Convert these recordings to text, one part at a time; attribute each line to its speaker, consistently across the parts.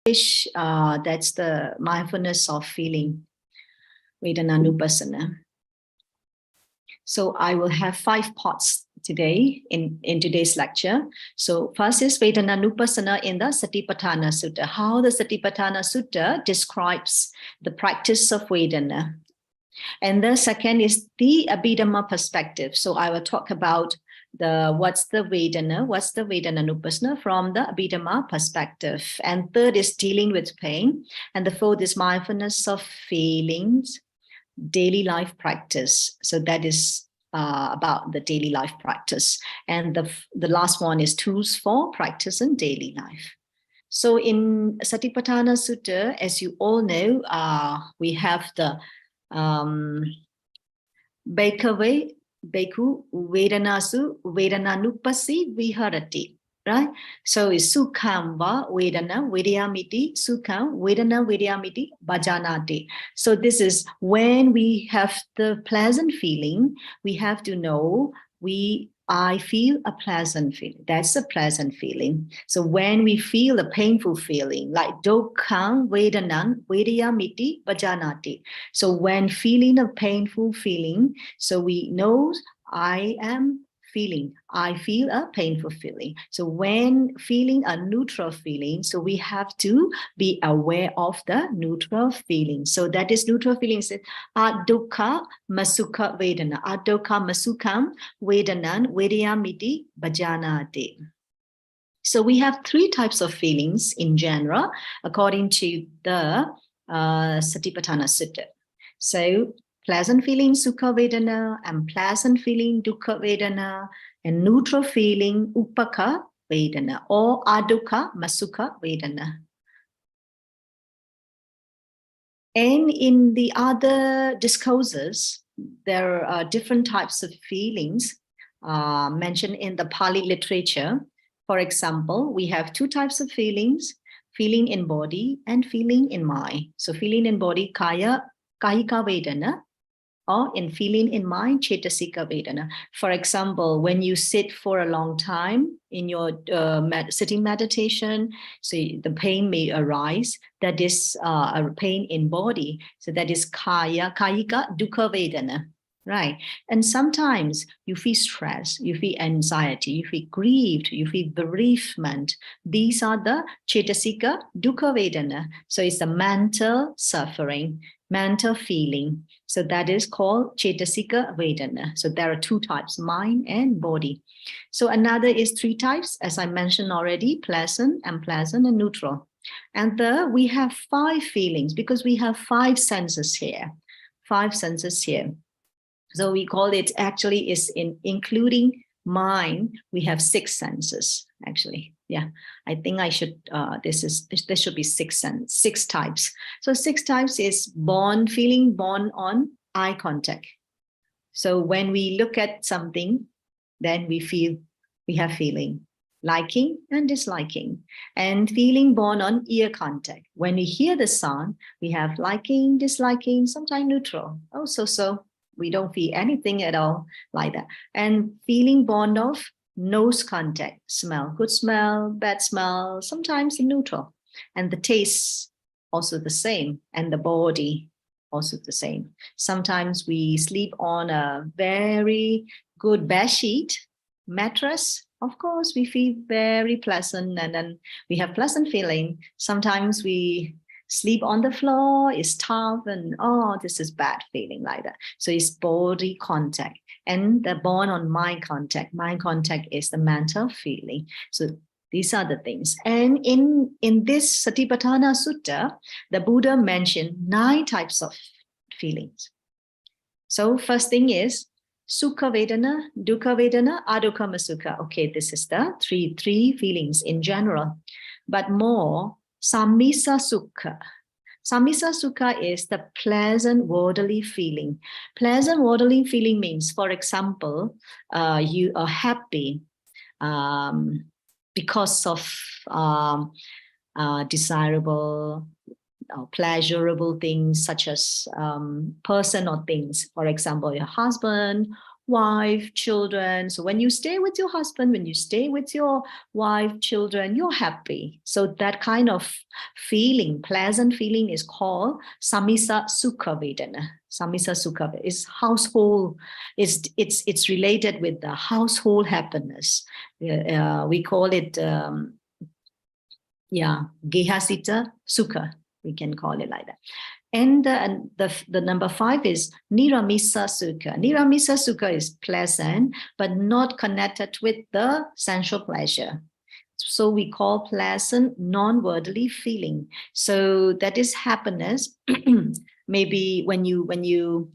Speaker 1: That's the mindfulness of feeling, Vedananupassana. So I will have 5 parts today in today's lecture. So first is Vedananupassana in the Satipatthana Sutta, how the Satipatthana Sutta describes the practice of Vedana. And the second is the Abhidhamma perspective. So I will talk about what's the Vedananupassana from the Abhidhamma perspective. And third is dealing with pain. And the fourth is mindfulness of feelings, daily life practice. So that is about the daily life practice. And the last one is tools for practice in daily life. So in Satipatthana Sutta, as you all know, we have the Bhikkhave Bhikkhu Vedanasu Vedananupassi Viharati. Right? So it's Sukham va Vedana Vidyamiti, Sukham Vedana Vidyamiti Bhajanati. So this is when we have the pleasant feeling, we have to know I feel a pleasant feeling. That's a pleasant feeling. So when we feel a painful feeling, like Dukkhaṃ Vedanam Vidyamiti Bhajanati. So when feeling a painful feeling, so we know I feel a painful feeling. So when feeling a neutral feeling, so we have to be aware of the neutral feeling. So that is neutral feelings. Dukkha Masukha Vedana. Dukkha Masukham Vedanan Vidyamiti Bhajanati. So we have 3 types of feelings in general, according to the Satipatthana Sutta. So pleasant feeling, Sukha Vedana, and pleasant feeling, Dukkha Vedana, and neutral feeling, Upakha Vedana, or Adukha Masukha Vedana. And in the other discourses, there are different types of feelings mentioned in the Pali literature. For example, we have 2 types of feelings, feeling in body and feeling in mind. So feeling in body, Kahika Vedana, or in feeling in mind, Cetasika Vedana. For example, when you sit for a long time in your sitting meditation, so the pain may arise. That is a pain in body. So that is Kayika Dukkha Vedana. Right. And sometimes you feel stress, you feel anxiety, you feel grieved, you feel bereavement. These are the Cetasika Dukkha Vedana. So it's a mental suffering, mental feeling. So that is called Cetasika Vedana. So there are 2 types, mind and body. So another is 3 types, as I mentioned already, pleasant, unpleasant, and neutral. And we have 5 feelings because we have 5 senses here. 5 senses here. So we call it, actually is including mind, we have 6 senses actually. Yeah, I think I should, there should be 6 types. So 6 types is feeling born on eye contact. So when we look at something, then we have feeling, liking and disliking, and feeling born on ear contact. When we hear the sound, we have liking, disliking, sometimes neutral. So we don't feel anything at all like that. And feeling born of nose contact, smell, good smell, bad smell, sometimes neutral. And the taste also the same, and the body also the same. Sometimes we sleep on a very good bed sheet, mattress. Of course, we feel very pleasant, and then we have pleasant feeling. Sometimes we sleep on the floor, it's tough, and this is bad feeling like that. So it's body contact, and the born on mind contact. Mind contact is the mental feeling. So these are the things. And in this Satipatthana Sutta, the Buddha mentioned 9 types of feelings. So first thing is Sukha Vedana, Dukkha Vedana, Adukha Masukha. Okay, this is the three feelings in general. But more, Sammisa Sukha. Sammisa Sukha is the pleasant bodily feeling. Pleasant bodily feeling means, for example, you are happy because of desirable, pleasurable things such as person or things. For example, your husband, wife, children. So when you stay with your husband, when you stay with your wife, children, you're happy. So that kind of feeling, pleasant feeling, is called samisa sukha vedana. Samisa sukha is household. It's related with the household happiness. We call it gehasita sukha. We can call it like that. And the number 5 is niramisa sukha. Niramisa sukha is pleasant, but not connected with the sensual pleasure. So we call pleasant non-worldly feeling. So that is happiness. Maybe when you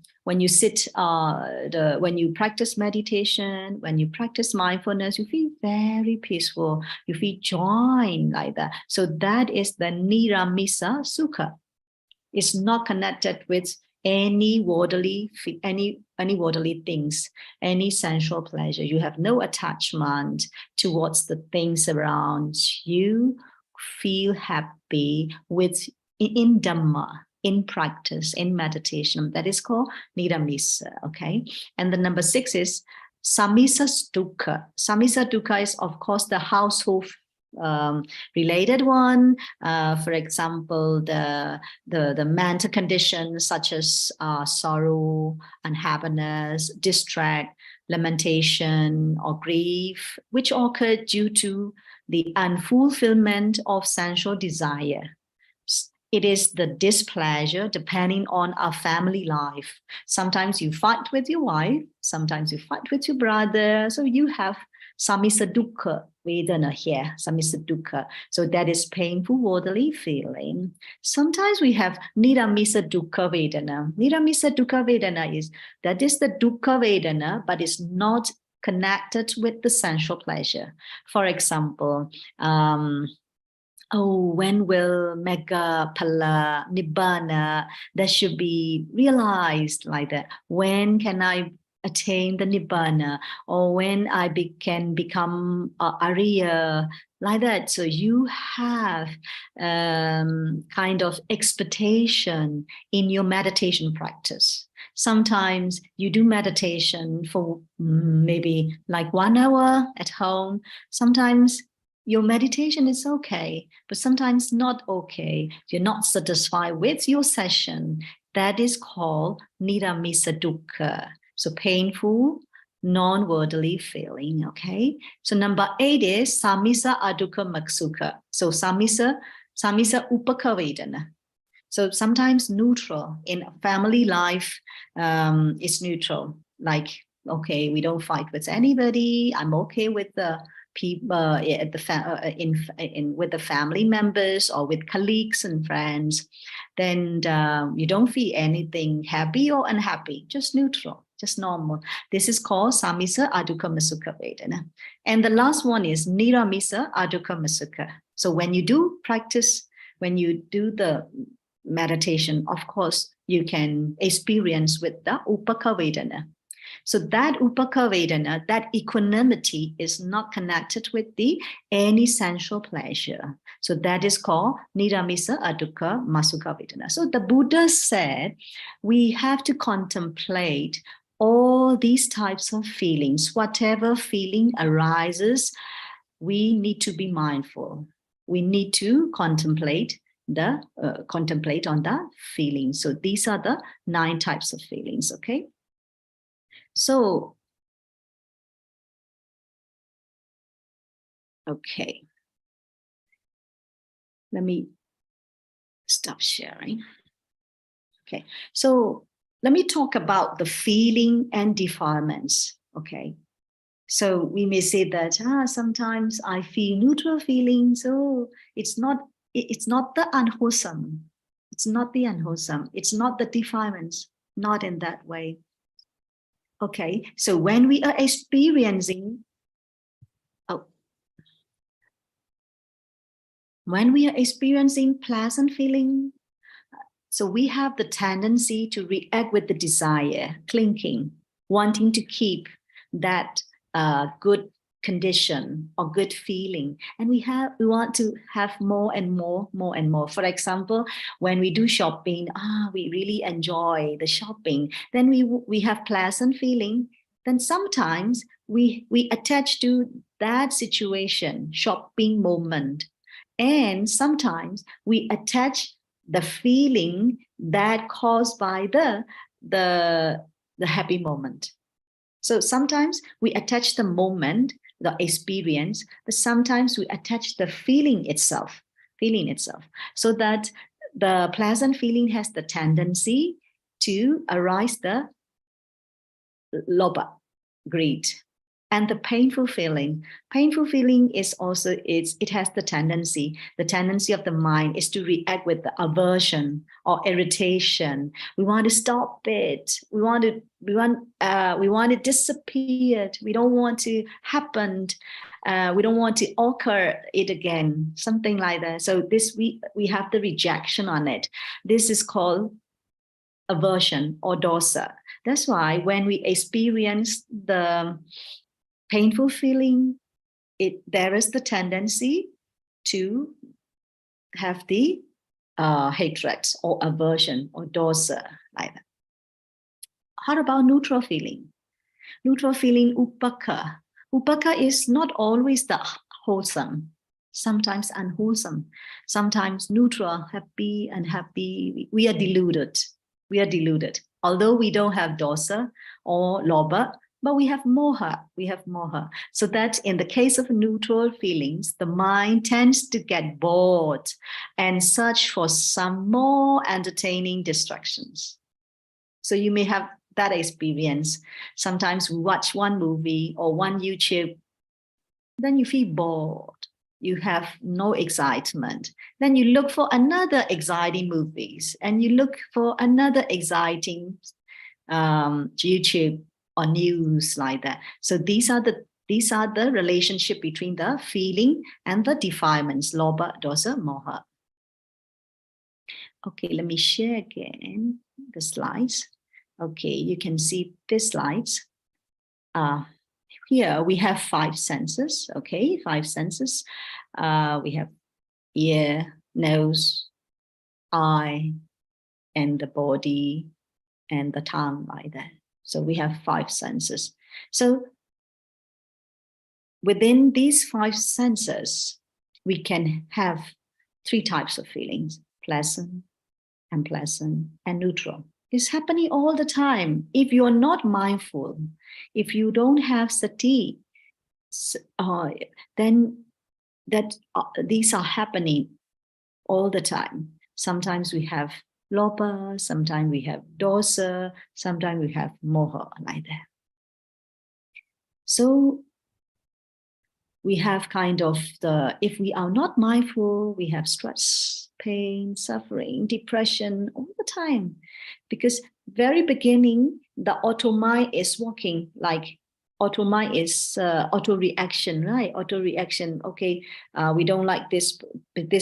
Speaker 1: sit, when you practice meditation, when you practice mindfulness, you feel very peaceful. You feel joy like that. So that is the niramisa sukha. It's not connected with any worldly things, any sensual pleasure. You have no attachment towards the things around you. Feel happy in Dhamma, in practice, in meditation. That is called niramisa. Okay, and the number 6 is samisa dukkha. Samisa dukkha is, of course, the household related one. For example, the mental conditions such as sorrow, unhappiness, distress, lamentation, or grief, which occur due to the unfulfillment of sensual desire. It is the displeasure depending on our family life. Sometimes you fight with your wife, sometimes you fight with your brother, so you have samisa dukkha vedana here, samisa dukkha. So that is painful worldly feeling. Sometimes we have niramisa dukkha vedana. Niramisa dukkha vedana is the dukkha vedana, but it's not connected with the sensual pleasure. For example, when will Mega Phala Nibbana that should be realized like that? When can I attain the Nibbana? Or when I can become Ayya, like that? So you have kind of expectation in your meditation practice. Sometimes you do meditation for maybe like 1 hour at home. Sometimes your meditation is okay, but sometimes not okay. You're not satisfied with your session. That is called niramisa dukkha. So painful, non-worldly feeling, okay? So number 8 is samisa adukha maksukha. So samisa upakha vedana. So sometimes neutral. In family life, it's neutral. Like, okay, we don't fight with anybody. I'm okay with the people with the family members or with colleagues and friends. Then you don't feel anything happy or unhappy, just neutral, just normal. This is called samisa adukha masukha vedana. And the last one is niramisa adukha masukha. So when you do practice, when you do the meditation, of course, you can experience with the upakha vedana. So that upakha vedana, that equanimity, is not connected with any sensual pleasure. So that is called niramisa adukha masukha vedana. So the Buddha said we have to contemplate all these types of feelings. Whatever feeling arises, we need to be mindful. We need to contemplate on the feelings. So these are the 9 types of feelings. Okay. So, okay. Let me stop sharing. Okay. So let me talk about the feeling and defilements. Okay. So we may say that sometimes I feel neutral feelings. So it's not the unwholesome. It's not the unwholesome. It's not the defilements. Not in that way. Okay. So when we are experiencing pleasant feeling, so we have the tendency to react with the desire, clinging, wanting to keep that good condition or good feeling, and we want to have more and more. For example, when we do shopping, we really enjoy the shopping, then we have pleasant feeling. then sometimes we attach to that situation, shopping moment. And sometimes we attach the feeling that caused by the happy moment. So sometimes we attach the moment, the experience, but sometimes we attach the feeling itself, so that the pleasant feeling has the tendency to arise the lobha, greed. And the painful feeling is also, it has the tendency of the mind is to react with the aversion or irritation. We want to stop it. We want it disappeared. We don't want to happen. We don't want to occur it again, something like that. So this, we have the rejection on it. This is called aversion or dosa. That's why when we experience the painful feeling, there is the tendency to have the hatred or aversion or dosa, like that. How about neutral feeling? Neutral feeling, upaka. Upaka is not always the wholesome, sometimes unwholesome, sometimes neutral, happy, unhappy. We are deluded. Although we don't have dosa or lobha, but we have moha. So that in the case of neutral feelings, the mind tends to get bored and search for some more entertaining distractions. So you may have that experience. Sometimes we watch one movie or one YouTube, then you feel bored. You have no excitement. Then you look for another exciting movies, and you look for another exciting YouTube or news, like that. So these are the relationship between the feeling and the defilements, lobha, dosa, moha. Okay, let me share again the slides. Okay, you can see these slides. Here we have 5 senses. Okay, 5 senses. We have ear, nose, eye, and the body, and the tongue, like that. So we have 5 senses. So within these 5 senses, we can have 3 types of feelings: pleasant, unpleasant, and neutral. It's happening all the time. If you're not mindful, if you don't have sati, then these are happening all the time. Sometimes we have lobha, sometimes we have dosa, sometimes we have moha, like that. So we have kind of if we are not mindful, we have stress, pain, suffering, depression all the time. Because very beginning, the auto mind is working, like auto mind is auto reaction, right? Auto reaction. Okay, we don't like this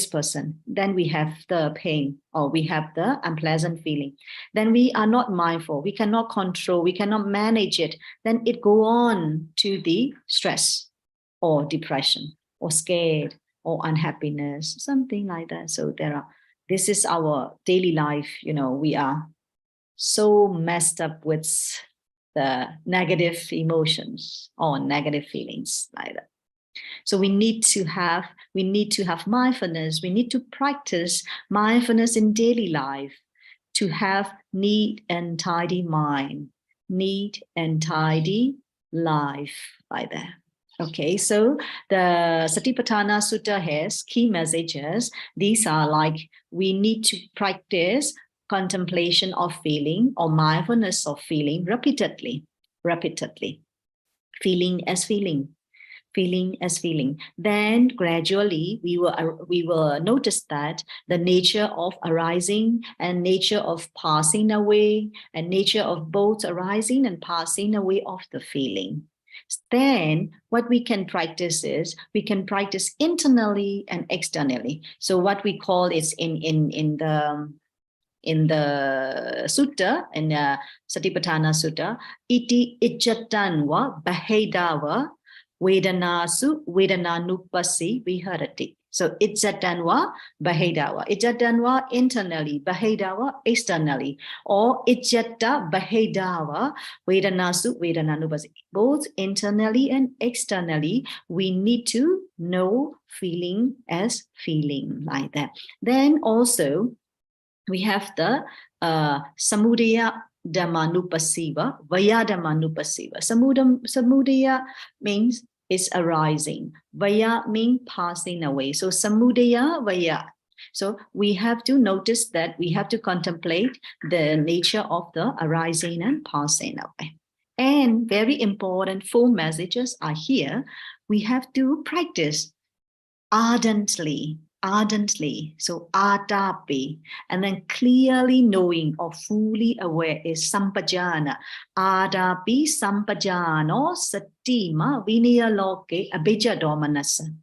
Speaker 1: person. Then we have the pain, or we have the unpleasant feeling. Then we are not mindful. We cannot control. We cannot manage it. Then it go on to the stress, or depression, or scared, or unhappiness, something like that. So this is our daily life. We are so messed up with the negative emotions or negative feelings, like that. So we need to have mindfulness. We need to practice mindfulness in daily life to have neat and tidy mind, neat and tidy life, like that. Okay, so the Satipatthana Sutta has key messages. These are like, we need to practice contemplation of feeling or mindfulness of feeling repeatedly. Feeling as feeling. Then gradually we will notice that the nature of arising and nature of passing away, and nature of both arising and passing away of the feeling. Then what we can practice is, we can practice internally and externally. So what we call is in the sutta, in the Satipatthana Sutta, iti ijjatanva bahedava vedanasu vedananupassana viharati. So Ijjadanwa, Bahidawa. Ijjadanwa internally, Bahidawa externally. Or Ijjata Bahidawa, Vedanasu, Vedananupassana. Both internally and externally, we need to know feeling as feeling like that. Then also, we have the Samudaya Dhammanupassiva, Vaya Dhammanupassiva. Samudaya means is arising. Vaya means passing away. So Samudaya Vaya. So we have to notice that we have to contemplate the nature of the arising and passing away. And very important 4 messages are here. We have to practice ardently. So adapi, and then clearly knowing or fully aware is sampajana. Adapi sampajano satima vinaya loke abhijja domanassa.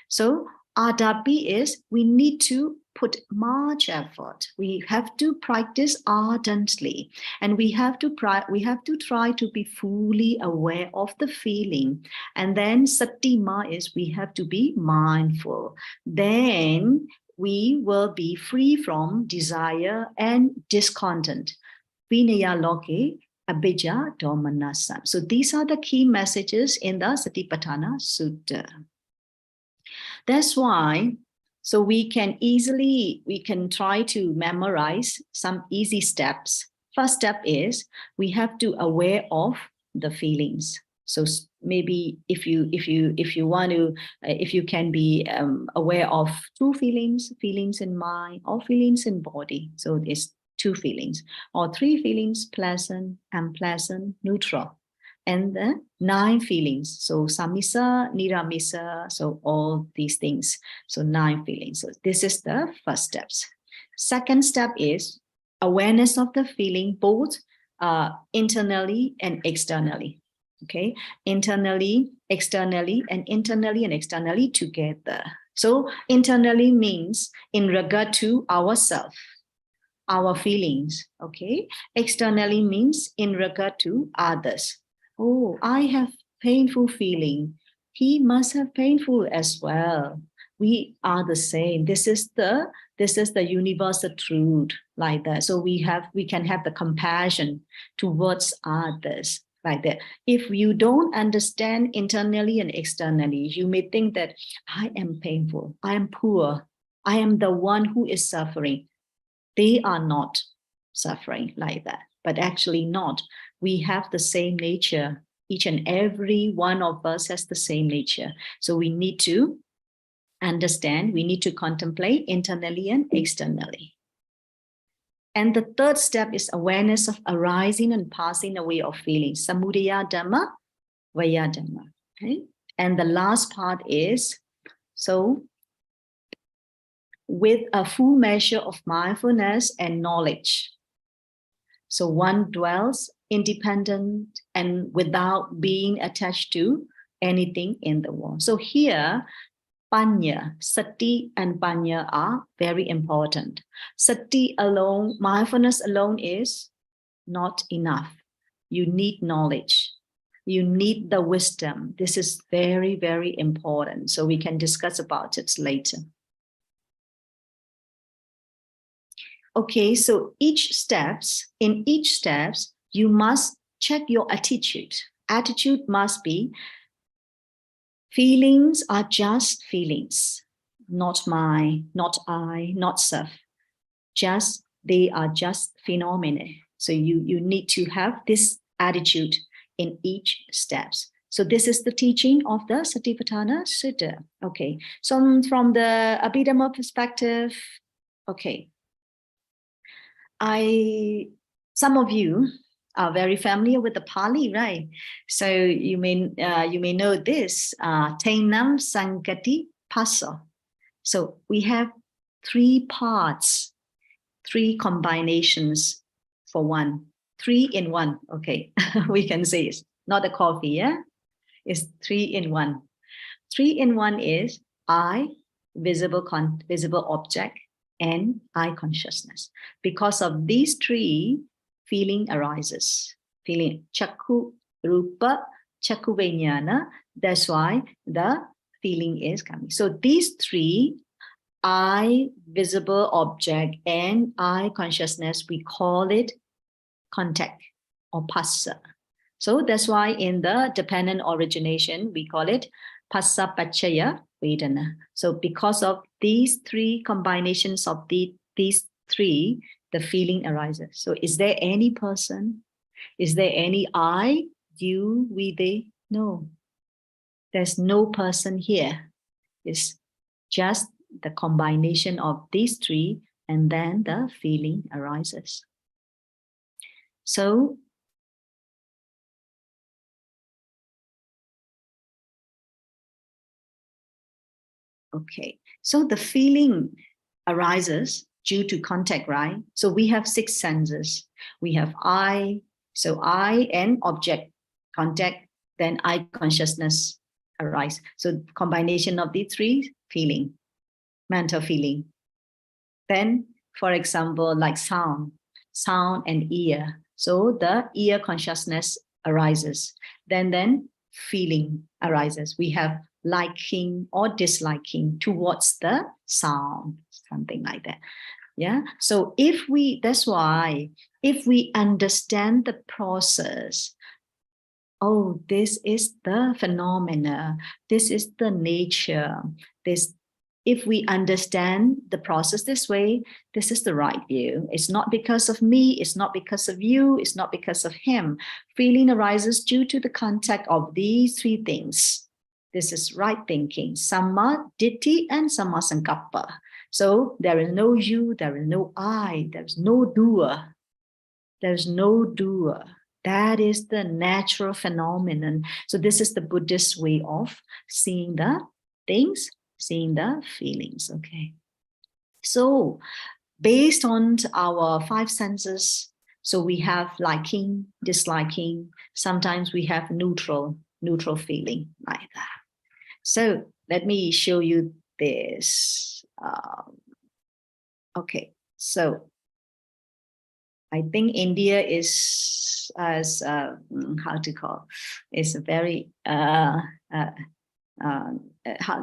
Speaker 1: So adapi is we need to put much effort. We have to practice ardently, and we have to try to be fully aware of the feeling. And then satima is we have to be mindful. Then we will be free from desire and discontent. Vinaya loke abhijja domanassa. So these are the key messages in the Satipatthana Sutta. That's why, so we can try to memorize some easy steps. First step is we have to aware of the feelings. So maybe if you want to, if you can be aware of 2 feelings in mind or feelings in body. So it's 2 feelings or 3 feelings, pleasant, unpleasant, neutral. And the 9 feelings. So samisa, niramisa, so all these things. So 9 feelings. So this is the first steps. Second step is awareness of the feeling, both internally and externally. Okay, internally, externally, and internally and externally together. So internally means in regard to ourselves, our feelings. Okay, externally means in regard to others. Oh, I have painful feeling. He must have painful as well. We are the same. This is the universal truth like that. So we can have the compassion towards others like that. If you don't understand internally and externally, you may think that I am painful, I am poor, I am the one who is suffering. They are not suffering like that, but actually not. We have the same nature. Each and every one of us has the same nature. So we need to understand, we need to contemplate internally and externally. And the third step is awareness of arising and passing away of feelings. Samudaya Dhamma, Vaya Dhamma. Okay? And the last part is, so with a full measure of mindfulness and knowledge. So one dwells independent and without being attached to anything in the world. So here, Panna, Sati and Panna are very important. Sati alone, mindfulness alone is not enough. You need knowledge. You need the wisdom. This is very, very important. So we can discuss about it later. Okay, so in each steps, you must check your attitude. Attitude must be, feelings are just feelings, not mine, not I, not self. Just, they are just phenomena. So you need to have this attitude in each steps. So this is the teaching of the Satipatthana Sutta. Okay, so from the Abhidhamma perspective, okay. Some of you are very familiar with the Pali, right? So you may know this, Tainam Sankati Paso. So we have 3 parts, 3 combinations for one, 3 in 1. Okay, we can say it's not a coffee, yeah? It's 3 in 1. 3 in 1 is I, visible object, and I consciousness. Because of these 3, feeling arises. Feeling, chakku, rupa, chakku vijnana. That's why the feeling is coming. So these 3 eye visible object and eye consciousness, we call it contact or phassa. So that's why in the dependent origination, we call it phassa paccaya vedana. So because of these three combinations of these three, the feeling arises. So is there any person? Is there any I, you, we, they? No. There's no person here. It's just the combination of these three, and then the feeling arises. So okay, so the feeling arises due to contact, right? So we have 6 senses. We have eye, so eye and object contact, then eye consciousness arise. So combination of the three, feeling, mental feeling. Then, for example, like sound and ear. So the ear consciousness arises. Then feeling arises. We have liking or disliking towards the sound, something like that. Yeah. So that's why if we understand the process, oh, this is the phenomena, this is the nature, if we understand the process this way, this is the right view. It's not because of me, it's not because of you, it's not because of him. Feeling arises due to the contact of these 3 things. This is right thinking, samma ditti and samma sankappa. So there is no you, there is no I, there's no doer. There's no doer. That is the natural phenomenon. So this is the Buddhist way of seeing the things, seeing the feelings. Okay. So based on our 5 senses, so we have liking, disliking. Sometimes we have neutral feeling like that. So let me show you this. Okay. So I think India is as how to call, is a very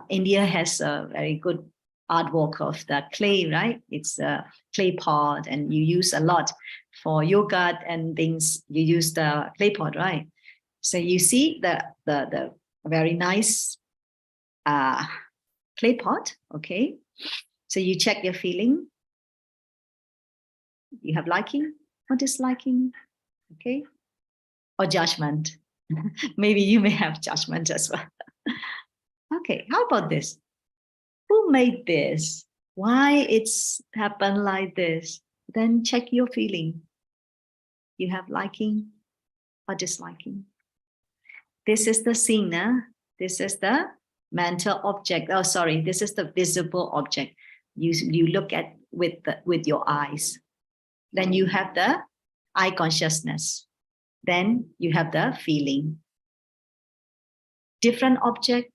Speaker 1: India has a very good artwork of the clay, right? It's a clay pot, and you use a lot for yoga and things. You use the clay pot, right? So you see the very nice clay pot. Okay, so you check your feeling. You have liking or disliking, okay, or judgment. Maybe you may have judgment as well. Okay, how about this? Who made this? Why it's happened like this? Then check your feeling. You have liking or disliking. This is the scene. This is the mental object. Oh, sorry, this is the visible object. You look at with your eyes. Then you have the eye consciousness. Then you have the feeling. Different object,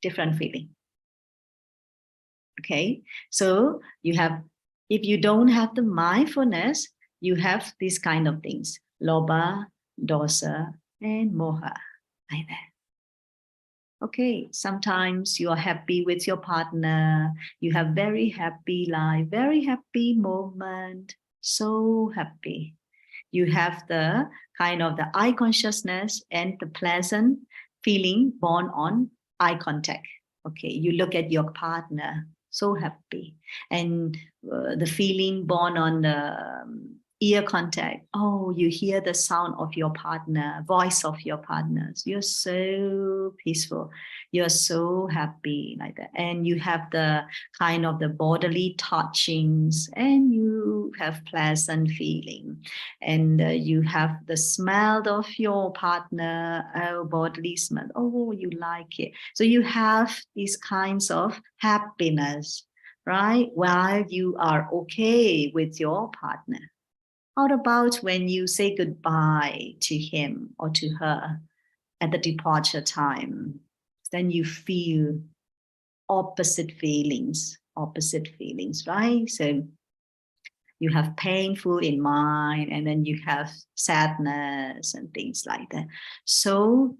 Speaker 1: different feeling. Okay, so you have, if you don't have the mindfulness, you have these kind of things, lobha, dosa, and moha, like that. Okay, sometimes you are happy with your partner, you have very happy life, very happy moment, so happy. You have the kind of the eye consciousness and the pleasant feeling born on eye contact. Okay, you look at your partner, so happy. And the feeling born on the ear contact. Oh, you hear the sound of your partner, voice of your partners. You're so peaceful. You're so happy like that. And you have the kind of the bodily touchings, and you have pleasant feeling. And you have the smell of your partner, bodily smell. Oh, you like it. So you have these kinds of happiness, right? While you are okay with your partner. How about when you say goodbye to him or to her at the departure time? Then you feel opposite feelings, right? So you have painful in mind, and then you have sadness and things like that. So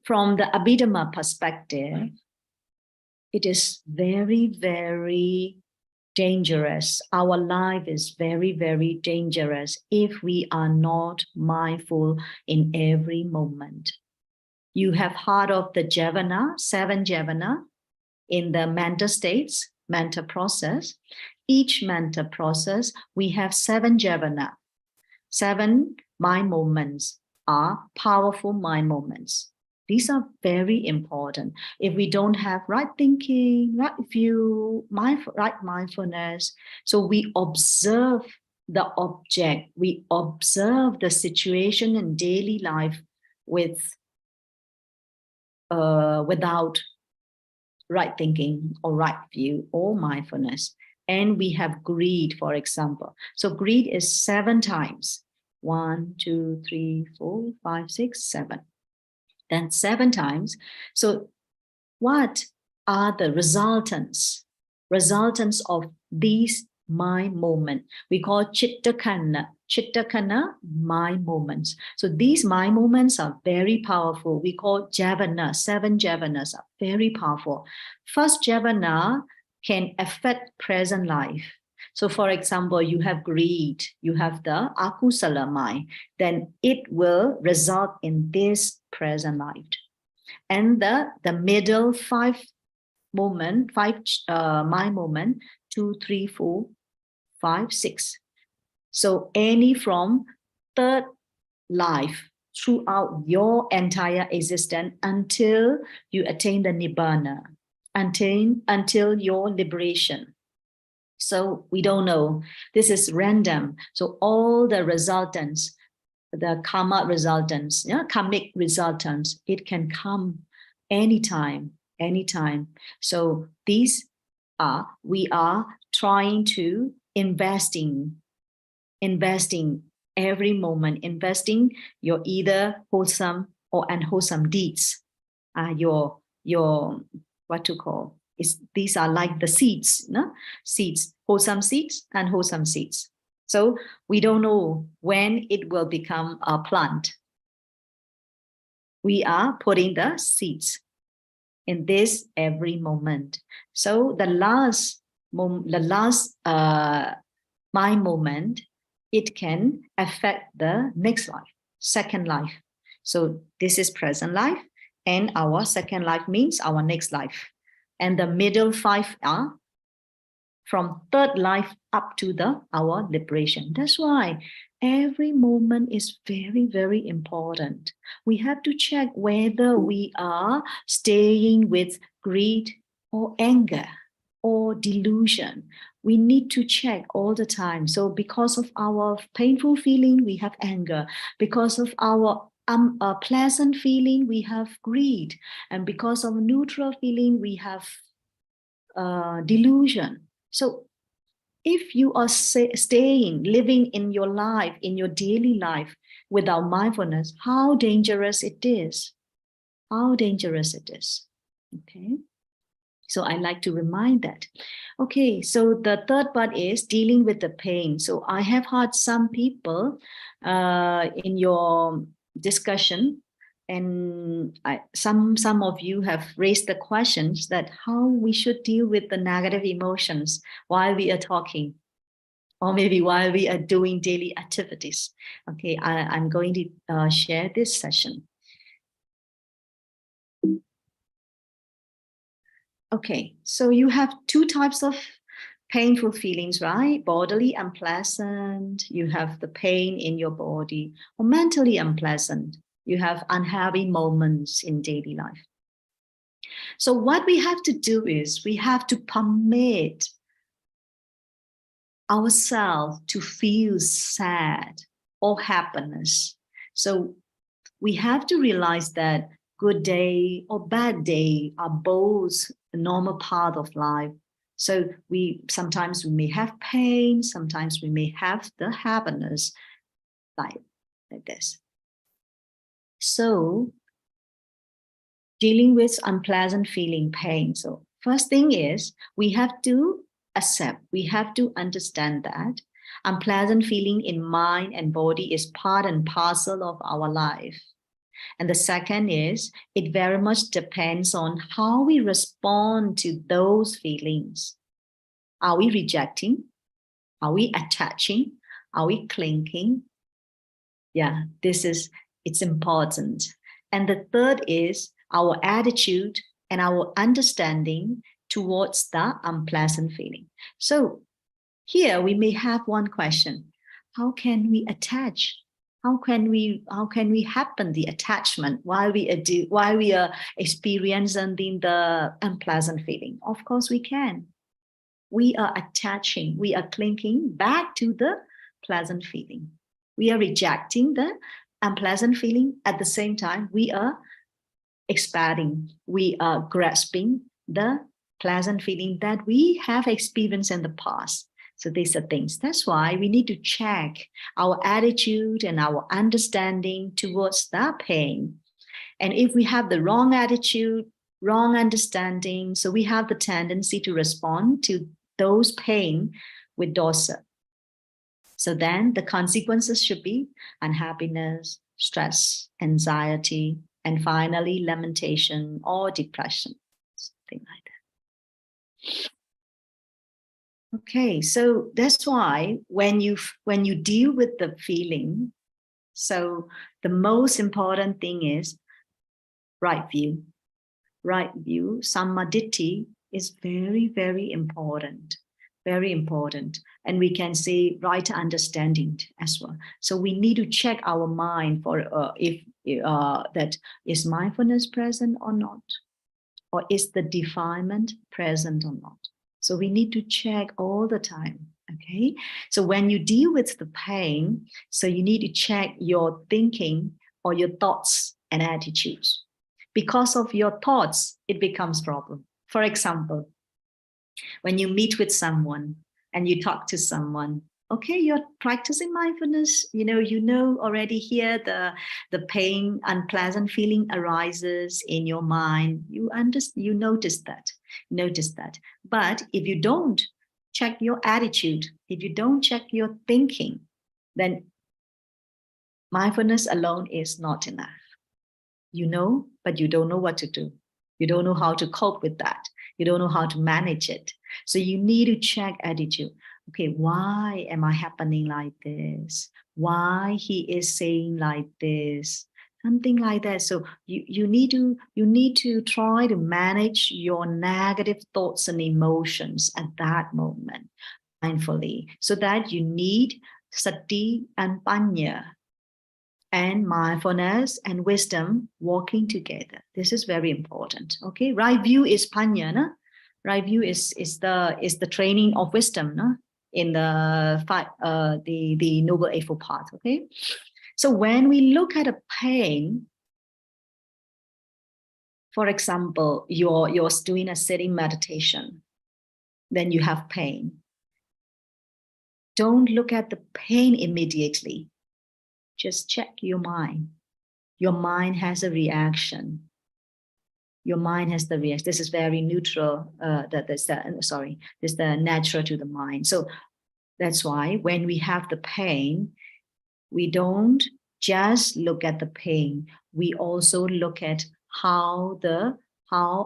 Speaker 1: from the Abhidhamma perspective, it is very, very dangerous. Our life is very, very dangerous if we are not mindful in every moment. You have heard of the Javana, 7 Javana in the mental states, mental process. Each mental process, we have 7 Javana. 7 mind moments are powerful mind moments. These are very important. If we don't have right thinking, right view, right mindfulness, so we observe the object, we observe the situation in daily life without right thinking or right view or mindfulness. And we have greed, for example. So greed is 7 times. 1, 2, 3, 4, 5, 6, 7. Then 7 times. So what are the resultants of these mind moment? We call Chittakana mind moments. So these mind moments are very powerful. We call Javana, 7 Javanas are very powerful. First Javana can affect present life. So for example, you have greed, you have the akusala mind, then it will result in this present life. And the middle 5 moment, 5 mind moment, 2, 3, 4, 5, 6. So any from third life throughout your entire existence until you attain the nibbana, until your liberation. So we don't know. This is random. So all the resultants, the karma resultants, karmic resultants, it can come anytime. So these are, we are trying to investing every moment, investing your either wholesome or unwholesome deeds, your what to call is, these are like the seeds, seeds, wholesome seeds, unwholesome seeds. So we don't know when it will become a plant. We are putting the seeds in this every moment. So the last mind moment, it can affect the next life, second life. So this is present life, and our second life means our next life. And the middle 5 are from third life up to our liberation. That's why every moment is very, very important. We have to check whether we are staying with greed or anger or delusion. We need to check all the time. So because of our painful feeling, we have anger. Because of our pleasant feeling, we have greed. And because of neutral feeling, we have delusion. So if you are living in your life, in your daily life without mindfulness, how dangerous it is. How dangerous it is. Okay. So I like to remind that. Okay, so the third part is dealing with the pain. So I have heard some people in your discussion, and some of you have raised the questions that how we should deal with the negative emotions while we are talking, or maybe while we are doing daily activities. Okay, I'm going to share this session. Okay, so you have 2 types of painful feelings, right? Bodily unpleasant, you have the pain in your body, or mentally unpleasant, you have unhappy moments in daily life. So what we have to do is we have to permit ourselves to feel sad or happiness. So we have to realize that good day or bad day are both a normal part of life. So sometimes we may have pain, sometimes we may have the happiness, like this. So dealing with unpleasant feeling, pain. So first thing is we have to accept, we have to understand that unpleasant feeling in mind and body is part and parcel of our life. And the second is, it very much depends on how we respond to those feelings. Are we rejecting? Are we attaching? Are we clinging? Yeah, it's important. And the third is our attitude and our understanding towards the unpleasant feeling. So here we may have one question: how can we attach? How can we happen the attachment while we are experiencing the unpleasant feeling? Of course we can. We are attaching, we are clinging back to the pleasant feeling. We are rejecting the unpleasant feeling. At the same time, we are expanding, we are grasping the pleasant feeling that we have experienced in the past. So these are things. That's why we need to check our attitude and our understanding towards that pain. And if we have the wrong attitude, wrong understanding, so we have the tendency to respond to those pain with dosa. So then the consequences should be unhappiness, stress, anxiety, and finally lamentation or depression, something like that. Okay, so that's why when you deal with the feeling, so the most important thing is right view. Right view, sammaditthi, is very, very important. Very important. And we can say right understanding as well. So we need to check our mind for if that is mindfulness present or not, or is the defilement present or not. So we need to check all the time. Okay. So when you deal with the pain, so you need to check your thinking or your thoughts and attitudes. Because of your thoughts, it becomes problem. For example, when you meet with someone and you talk to someone, okay, you're practicing mindfulness, you know already here the pain, unpleasant feeling arises in your mind. You notice that. But if you don't check your attitude, if you don't check your thinking, then mindfulness alone is not enough. You know, but you don't know what to do. You don't know how to cope with that. You don't know how to manage it. So you need to check attitude. Okay, why am I happening like this? Why he is saying like this? Something like that. So you need to try to manage your negative thoughts and emotions at that moment mindfully, so that you need sati and panya, and mindfulness and wisdom working together. This is very important. Okay, right view is panya, no? Right view is the training of wisdom, no? In the Noble Eightfold Path. Okay, so when we look at a pain, for example, you're doing a sitting meditation, then you have pain. Don't look at the pain immediately. Just check your mind. Your mind has a reaction. Your mind has the reaction. This is very neutral. This is the natural to the mind. So that's why when we have the pain, we don't just look at the pain. We also look at how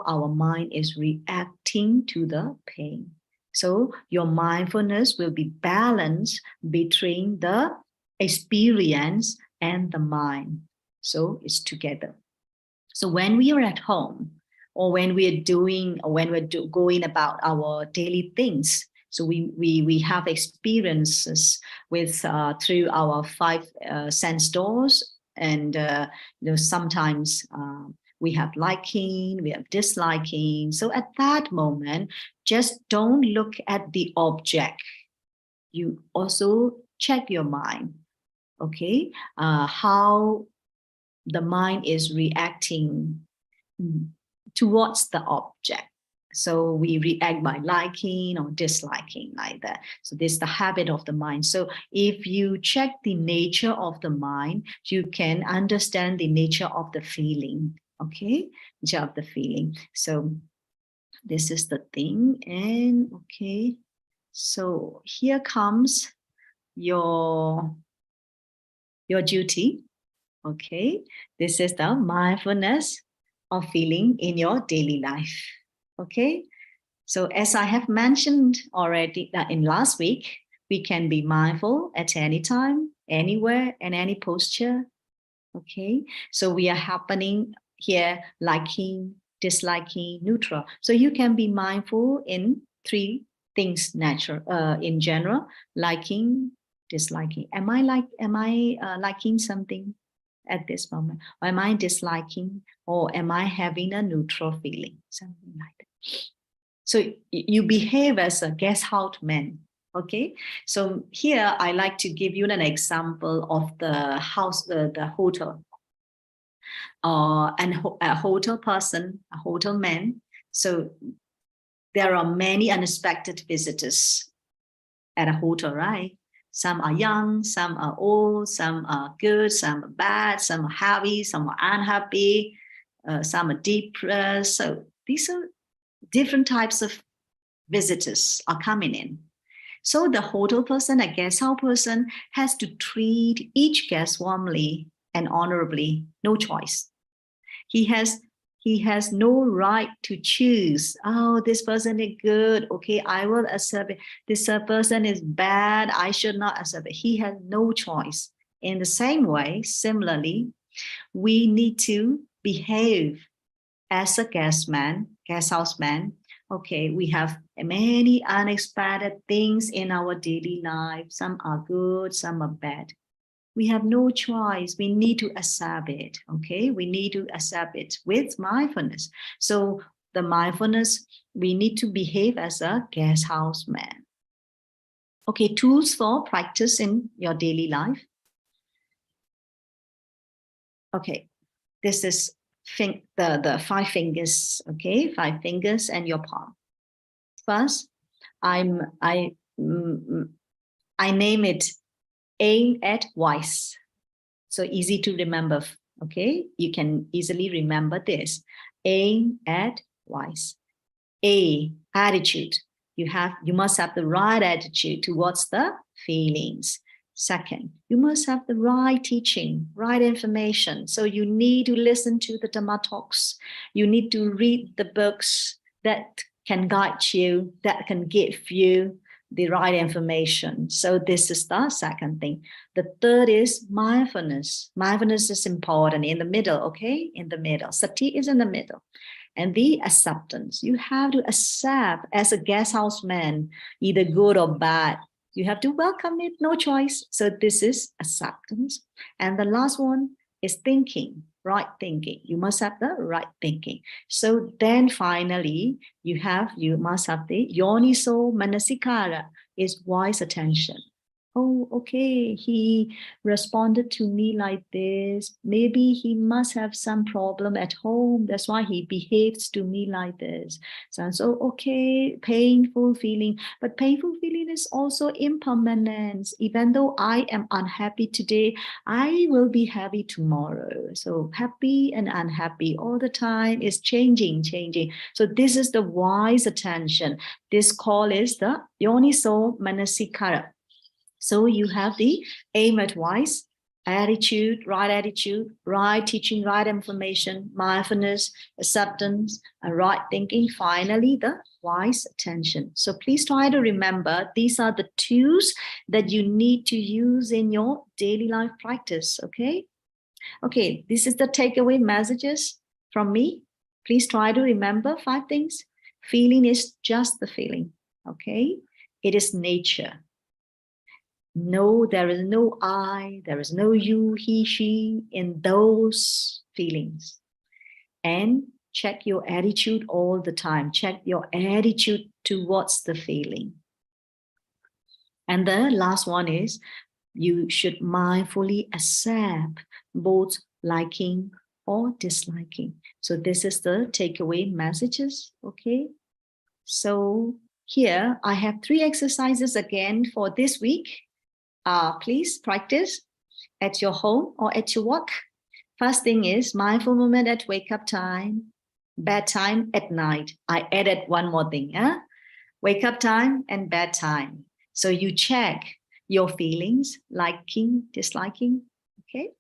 Speaker 1: our mind is reacting to the pain. So your mindfulness will be balanced between the experience and the mind. So it's together. So when we are at home, or when we're going about our daily things, so we have experiences with through our five sense doors, and sometimes we have liking, we have disliking. So at that moment, just don't look at the object. You also check your mind. Okay, how the mind is reacting towards the object. So we react by liking or disliking, like that. So this is the habit of the mind. So if you check the nature of the mind, you can understand the nature of the feeling. Okay, nature of the feeling. So this is the thing. And okay, so here comes your duty. Okay, this is the mindfulness of feeling in your daily life. Okay, so as I have mentioned already in last week, we can be mindful at any time, anywhere, and any posture. Okay, so we are happening here liking, disliking, neutral. So you can be mindful in three things in general: liking, disliking. Am I liking something at this moment? Or am I disliking, or am I having a neutral feeling? Something like that. So you behave as a guest house man. Okay, so here I like to give you an example of the house, the hotel, and a hotel person, a hotel man. So there are many unexpected visitors at a hotel, right? Some are young, some are old, some are good, some are bad, some are happy, some are unhappy, some are depressed. So these are different types of visitors are coming in. So the hotel person, a guest house person, has to treat each guest warmly and honorably, no choice. He has no right to choose. Oh, this person is good. Okay, I will accept it. This person is bad. I should not accept it. He has no choice. In the same way, similarly, we need to behave as a guest house man. Okay, we have many unexpected things in our daily life. Some are good, some are bad. We have no choice. We need to accept it. Okay, we need to accept it with mindfulness. So the mindfulness, we need to behave as a guest house man. Okay, tools for practice in your daily life. Okay, this is the 5 fingers. Okay, 5 fingers and your palm. First, I name it aim at wise. So easy to remember. Okay, you can easily remember this. Aim at wise. A, attitude. You must have the right attitude towards the feelings. Second, you must have the right teaching, right information. So you need to listen to the Dhamma talks. You need to read the books that can guide you, that can give you the right information. So this is the second thing. The third is mindfulness. Mindfulness is important in the middle, okay? In the middle. Sati is in the middle. And the acceptance. You have to accept as a guest house man, either good or bad. You have to welcome it, no choice. So this is acceptance. And the last one is thinking, right thinking. You must have the right thinking. So then finally, you must have the yoniso manasikara, is wise attention. Oh, okay, he responded to me like this. Maybe he must have some problem at home. That's why he behaves to me like this. So okay, painful feeling. But painful feeling is also impermanent. Even though I am unhappy today, I will be happy tomorrow. So happy and unhappy all the time is changing. So this is the wise attention. This call is the yoniso manasikara. So you have the aim at wise, attitude, right teaching, right information, mindfulness, acceptance, and right thinking. Finally, the wise attention. So please try to remember these are the tools that you need to use in your daily life practice. Okay. Okay, this is the takeaway messages from me. Please try to remember 5 things. Feeling is just the feeling. Okay. It is nature. No, there is no I, there is no you, he, she in those feelings. And check your attitude all the time. Check your attitude towards the feeling. And the last one is you should mindfully accept both liking or disliking. So this is the takeaway messages. Okay. So here I have 3 exercises again for this week. Please practice at your home or at your work. First thing is mindful moment at wake up time, bedtime at night. I added one more thing, wake up time and bedtime. So you check your feelings, liking, disliking, okay?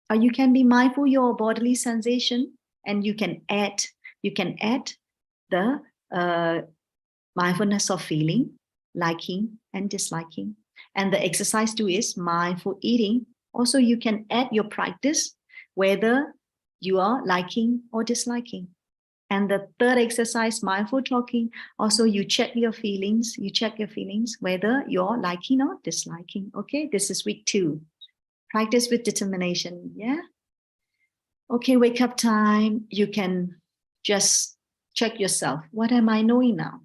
Speaker 1: Or you can be mindful your bodily sensation, and you can add the mindfulness of feeling, liking and disliking. And the exercise 2 is mindful eating. Also, you can add your practice, whether you are liking or disliking. And the third exercise, mindful talking, also you check your feelings, whether you're liking or disliking. Okay, this is week 2. Practice with determination, yeah? Okay, wake up time. You can just check yourself. What am I knowing now?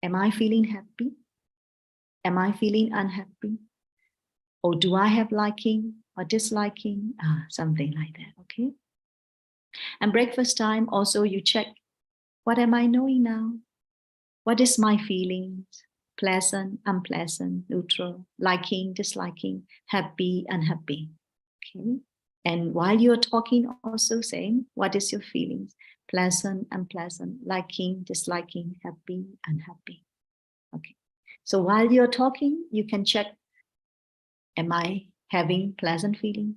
Speaker 1: Am I feeling happy? Am I feeling unhappy? Or do I have liking or disliking? Something like that, okay? And breakfast time, also you check, what am I knowing now? What is my feelings? Pleasant, unpleasant, neutral, liking, disliking, happy, unhappy, okay? And while you're talking, also saying, what is your feelings? Pleasant, unpleasant, liking, disliking, happy, unhappy. Okay. So while you're talking, you can check, am I having pleasant feeling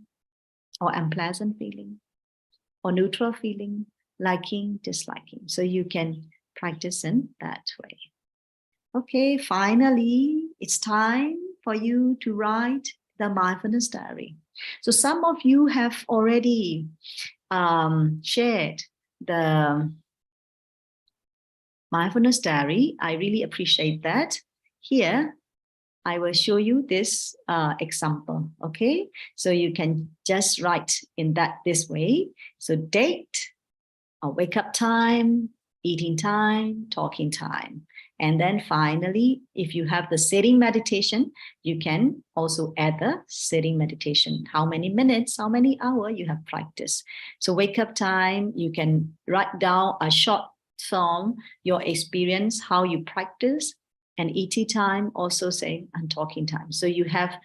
Speaker 1: or unpleasant feeling or neutral feeling, liking, disliking? So you can practice in that way. Okay, finally, it's time for you to write the mindfulness diary. So some of you have already shared the mindfulness diary. I really appreciate that. Here, I will show you this example, okay? So you can just write in this way. So date, wake up time, eating time, talking time. And then finally, if you have the sitting meditation, you can also add the sitting meditation. How many minutes, how many hours you have practiced. So wake up time, you can write down a short form, your experience, how you practice, and ET time, also saying, and talking time. So you have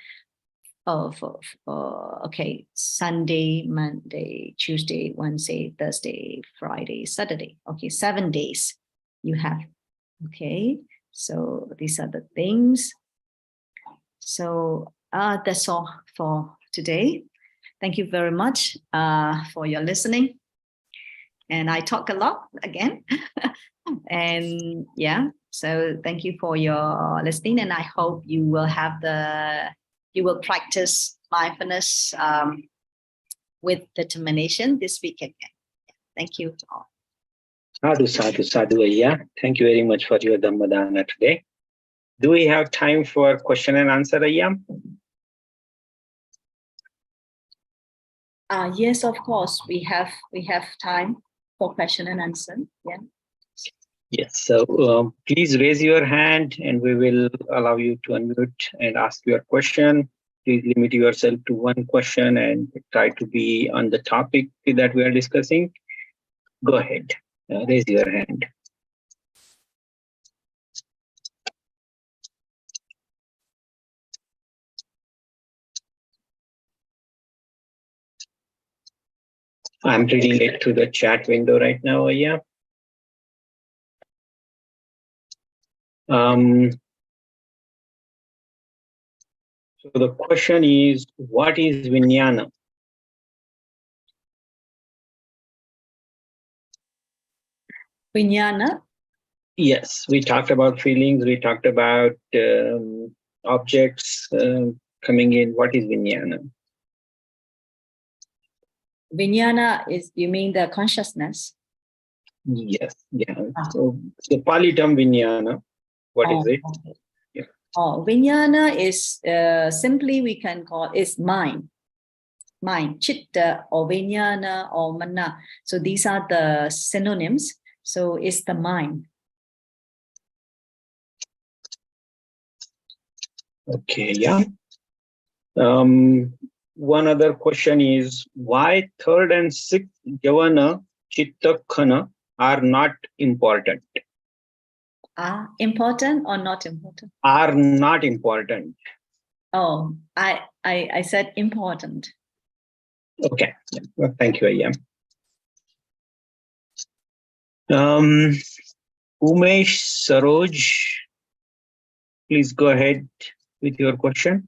Speaker 1: okay, Sunday, Monday, Tuesday, Wednesday, Thursday, Friday, Saturday. Okay, 7 days you have. Okay, so these are the things. So that's all for today. Thank you very much for your listening. And I talk a lot again. And yeah, so thank you for your listening. And I hope you will practice mindfulness with determination this week again. Thank you all.
Speaker 2: Sadhu, sadhu, sadhu, Ayya. Thank you very much for your Dhamma today. Do we have time for question and answer, Ayya?
Speaker 1: Yes, of course. We have time for question and answer. Yeah.
Speaker 2: Yes. So please raise your hand and we will allow you to unmute and ask your question. Please limit yourself to one question and try to be on the topic that we are discussing. Go ahead. Raise your hand. I'm reading it through the chat window right now, Ayya. So the question is, what is Vijnana?
Speaker 1: Vijnana?
Speaker 2: Yes, we talked about feelings, we talked about objects coming in. What is Vijnana?
Speaker 1: Vijnana is, you mean the consciousness?
Speaker 2: Yes, yeah. So the Pali term Vijnana, what is it?
Speaker 1: Okay. Yeah. Vijnana is simply we can call is mind, chitta or Vijnana or mana. So these are the synonyms. So it's the mind.
Speaker 2: Okay, yeah. One other question is, why third and sixth Javana, Chitta, Khana are not important?
Speaker 1: Are important or not important?
Speaker 2: Are not important.
Speaker 1: Oh, I said important.
Speaker 2: Okay, well, thank you, Ayya. Umesh Saroj, please go ahead with your question.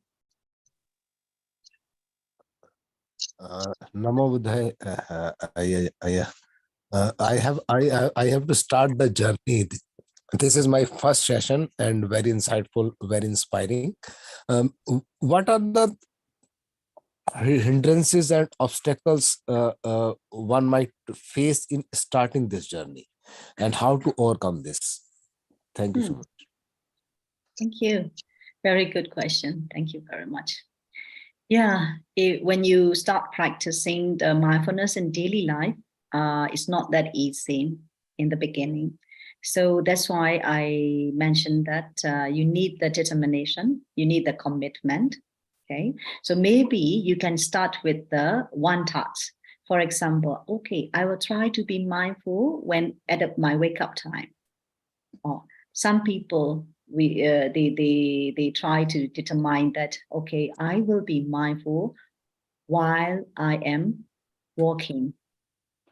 Speaker 3: Namo Buddhaya, Ayya. I have to start the journey. This is my first session and very insightful, very inspiring. What are the hindrances and obstacles one might face in starting this journey, and how to overcome this? Thank you so much.
Speaker 1: Thank you. Very good question. Thank you very much. Yeah, when you start practicing the mindfulness in daily life, it's not that easy in the beginning. So that's why I mentioned that you need the determination, you need the commitment. Okay, so maybe you can start with the one task. For example, okay, I will try to be mindful when at my wake up time. Or some people they try to determine that, okay, I will be mindful while I am walking,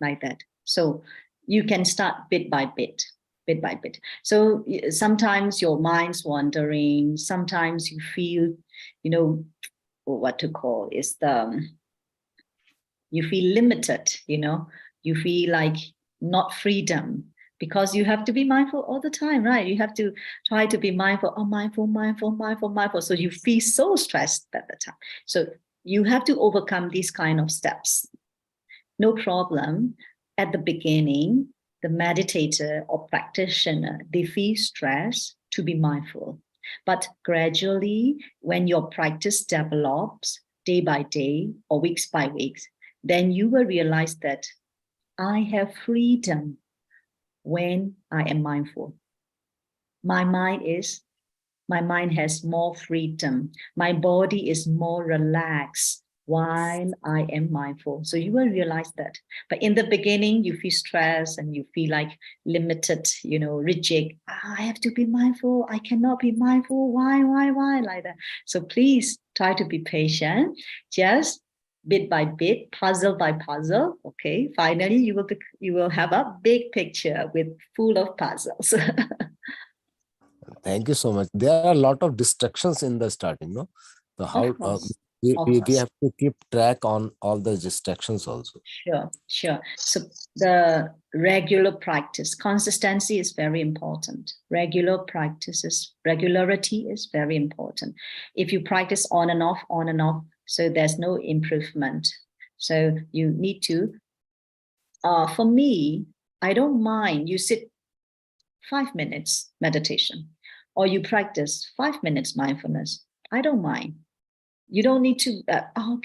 Speaker 1: like that. So you can start bit by bit. So sometimes your mind's wandering, sometimes you feel, what to call is you feel limited, you feel like not freedom, because you have to be mindful all the time, right? You have to try to be mindful, mindful. So you feel so stressed at the time. So you have to overcome these kind of steps. No problem. At the beginning, the meditator or practitioner, they feel stress to be mindful. But gradually, when your practice develops day by day or weeks by weeks, then you will realize that I have freedom when I am mindful. My mind has more freedom. My body is more relaxed while I am mindful. So you will realize that. But in the beginning, you feel stressed and you feel like limited, rigid. I have to be mindful. I cannot be mindful. Why, like that. So please try to be patient. Just bit by bit, puzzle by puzzle. Okay. Finally, you will have a big picture with full of puzzles.
Speaker 3: Thank you so much. There are a lot of distractions in the starting, no? So how
Speaker 1: Of course.
Speaker 3: we have to keep track on all the distractions also.
Speaker 1: Sure. So the regular practice, consistency is very important. Regularity is very important. If you practice on and off, so there's no improvement. So you need to, for me, I don't mind you sit 5 minutes meditation, or you practice 5 minutes mindfulness. I don't mind. You don't need to,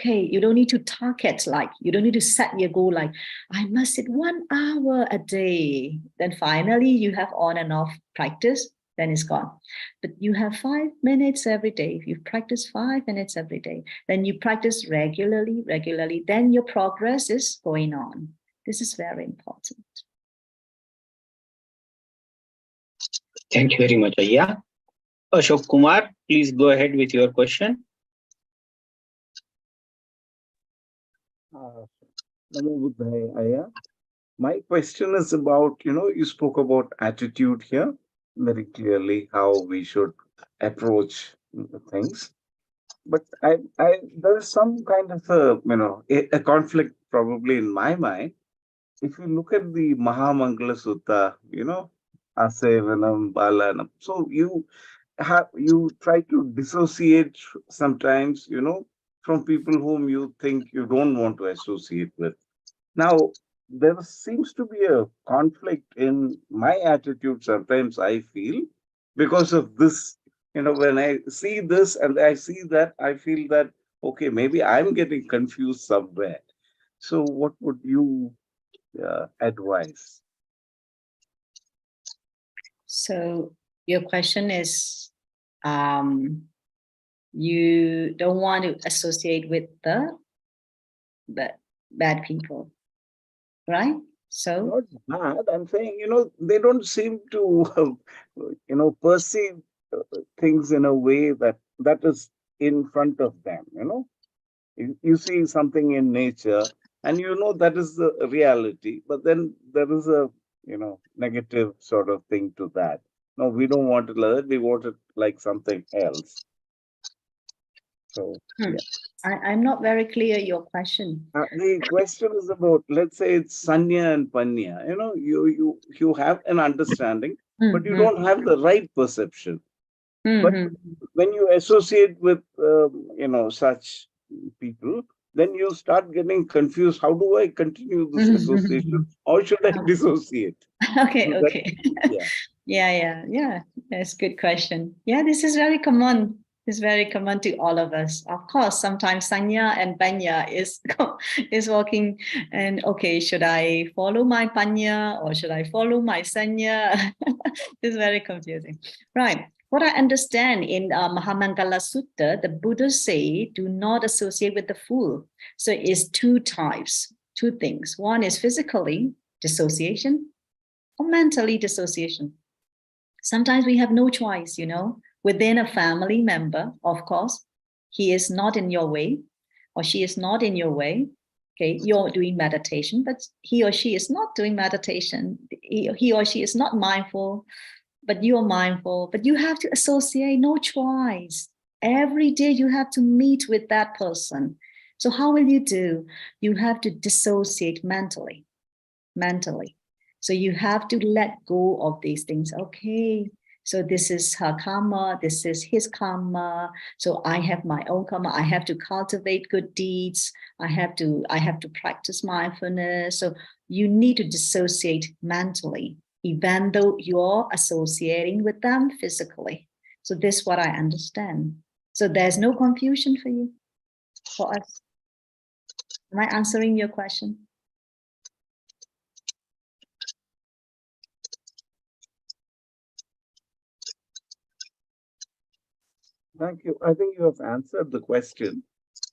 Speaker 1: you don't need to target, you don't need to set your goal like, I must sit 1 hour a day. Then finally you have on and off practice, then it's gone. But you have 5 minutes every day. If you practice 5 minutes every day, then you practice regularly, then your progress is going on. This is very important.
Speaker 2: Thank you very much, Ayya. Ashok Kumar, please go ahead with your question.
Speaker 4: Namo Buddhaya, Ayya. My question is about, you spoke about attitude here very clearly, how we should approach things. But there is some kind of a conflict probably in my mind. If you look at the Mahamangala Sutta, Asevanam, Balanam. So you try to dissociate sometimes, from people whom you think you don't want to associate with. Now, there seems to be a conflict in my attitude sometimes, I feel, because of this. When I see this and I see that, I feel that, okay, maybe I'm getting confused somewhere. So, what would you advise?
Speaker 1: So, your question is, you don't want to associate with the bad people, right? So
Speaker 4: not bad. I'm saying, they don't seem to, perceive things in a way that is in front of them. You see something in nature, and that is the reality. But then there is a negative sort of thing to that. No, we don't want it like that. We want it like something else. So yeah.
Speaker 1: I'm not very clear your question.
Speaker 4: The question is about, let's say it's Sanya and Panya. You have an understanding, but you don't have the right perception. But when you associate with such people, then you start getting confused. How do I continue this association, or should I dissociate?
Speaker 1: Okay,
Speaker 4: So that-
Speaker 1: okay.
Speaker 4: yeah.
Speaker 1: Yeah. That's a good question. Yeah, this is very common. It's very common to all of us. Of course, sometimes Sanya and Panya is walking and okay, should I follow my Panya or should I follow my Sanya? It's very confusing. Right. What I understand in Mahamangala Sutta, the Buddha say, do not associate with the fool. So it's two types, two things. One is physically dissociation or mentally dissociation. Sometimes we have no choice, within a family member, of course, he is not in your way or she is not in your way. Okay, you're doing meditation, but he or she is not doing meditation. He or she is not mindful, but you are mindful, but you have to associate, no choice. Every day you have to meet with that person. So how will you do? You have to dissociate mentally. So you have to let go of these things. Okay, so this is her karma, this is his karma. So I have my own karma. I have to cultivate good deeds. I have to practice mindfulness. So you need to dissociate mentally, even though you're associating with them physically. So this is what I understand. So there's no confusion for you, for us. Am I answering your question?
Speaker 4: Thank you. I think you have answered the question.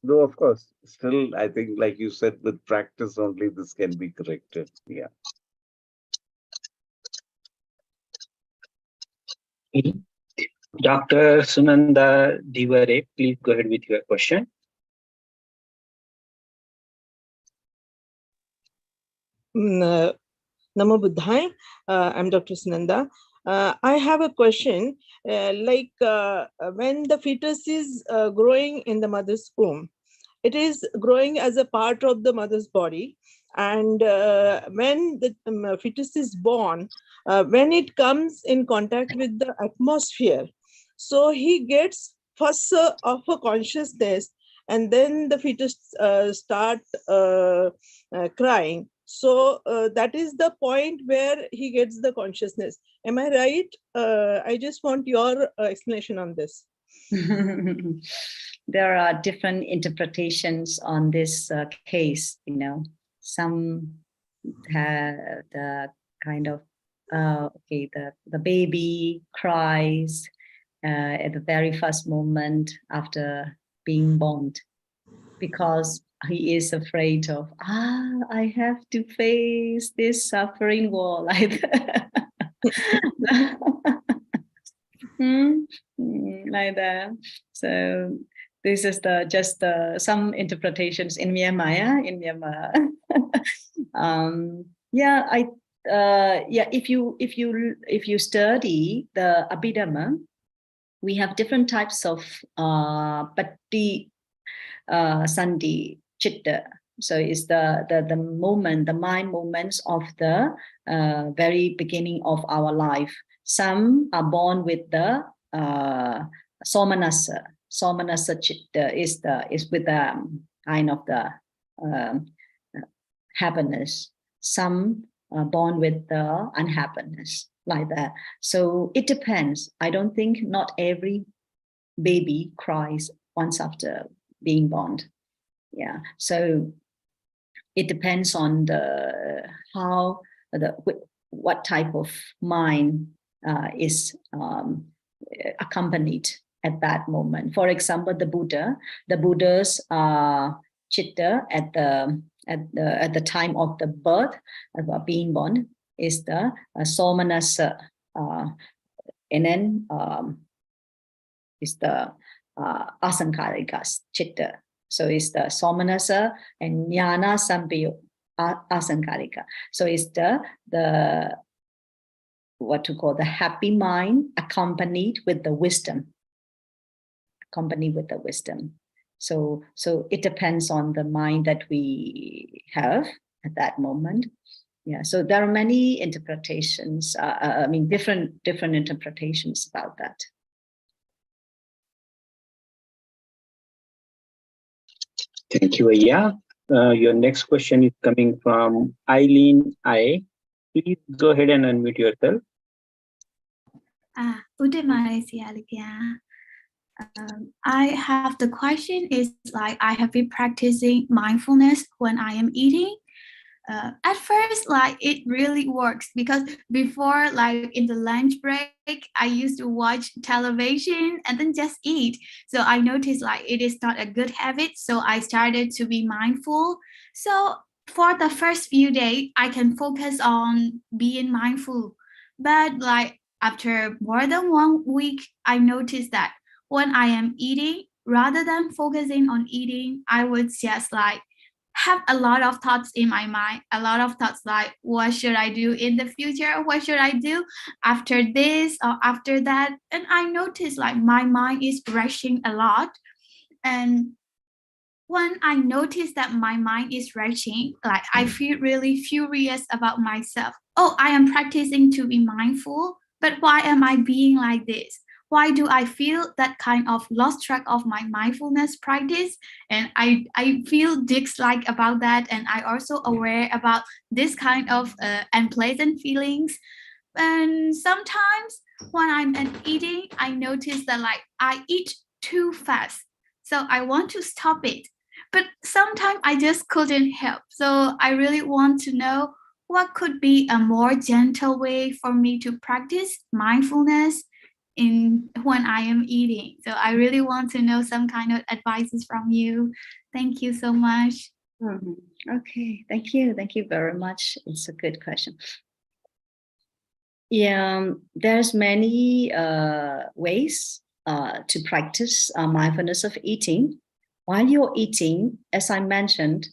Speaker 4: Though, of course, still, I think, like you said, with practice only this can be corrected. Yeah.
Speaker 2: Dr. Sunanda Divare, please go ahead with your question.
Speaker 5: Namo Buddhaya. I'm Dr. Sunanda. I have a question. When the fetus is growing in the mother's womb, it is growing as a part of the mother's body. And when the fetus is born, when it comes in contact with the atmosphere, so he gets first of a consciousness, and then the fetus start crying. So that is the point where he gets the consciousness. Am I right? I just want your explanation on this.
Speaker 1: There are different interpretations on this case. Some have the kind of the baby cries at the very first moment after being born, because he is afraid of, I have to face this suffering wall like that. Like that. So this is just some interpretations in Myanmar. If you study the Abhidhamma, we have different types of Patti Sandhi Chitta. So it's the moment, the mind moments of the very beginning of our life. Some are born with the Somanasa. Somanasa Chitta is with the kind of the happiness. Some are born with the unhappiness, like that. So it depends. I don't think not every baby cries once after being born. Yeah. So it depends on what type of mind is accompanied at that moment. For example, the Buddha's chitta at the time of the birth, being born, is the Somanasa, and then is the Asankarika chitta. So it's the Somanasa and Jnana Sambayo Asankarika. So it's the what to call the happy mind accompanied with the wisdom. So it depends on the mind that we have at that moment. Yeah, so there are many interpretations. I mean, different interpretations about that.
Speaker 2: Thank you, Ayya. Your next question is coming from Eileen I. Please go ahead and unmute yourself.
Speaker 6: Uday Malaysia, I have the question is like I have been practicing mindfulness when I am eating. At first, like it really works because before, like in the lunch break, I used to watch television and then just eat. So I noticed like it is not a good habit. So I started to be mindful. So for the first few days, I can focus on being mindful. But like after more than 1 week, I noticed that when I am eating, rather than focusing on eating, I would just like have a lot of thoughts in my mind, a lot of thoughts like, what should I do in the future? What should I do after this or after that? And I noticed like my mind is rushing a lot. And when I notice that my mind is rushing, like I feel really furious about myself. Oh, I am practicing to be mindful, but why am I being like this? Why do I feel that kind of lost track of my mindfulness practice? And I feel dislike about that. And I also aware about this kind of unpleasant feelings. And sometimes when I'm eating, I notice that like I eat too fast. So I want to stop it. But sometimes I just couldn't help. So I really want to know what could be a more gentle way for me to practice mindfulness in when I am eating. So I really want to know some kind of advices from you. Thank you so much.
Speaker 1: Okay, thank you very much. It's a good question. Yeah, there's many ways to practice mindfulness of eating. While you're eating, as I mentioned,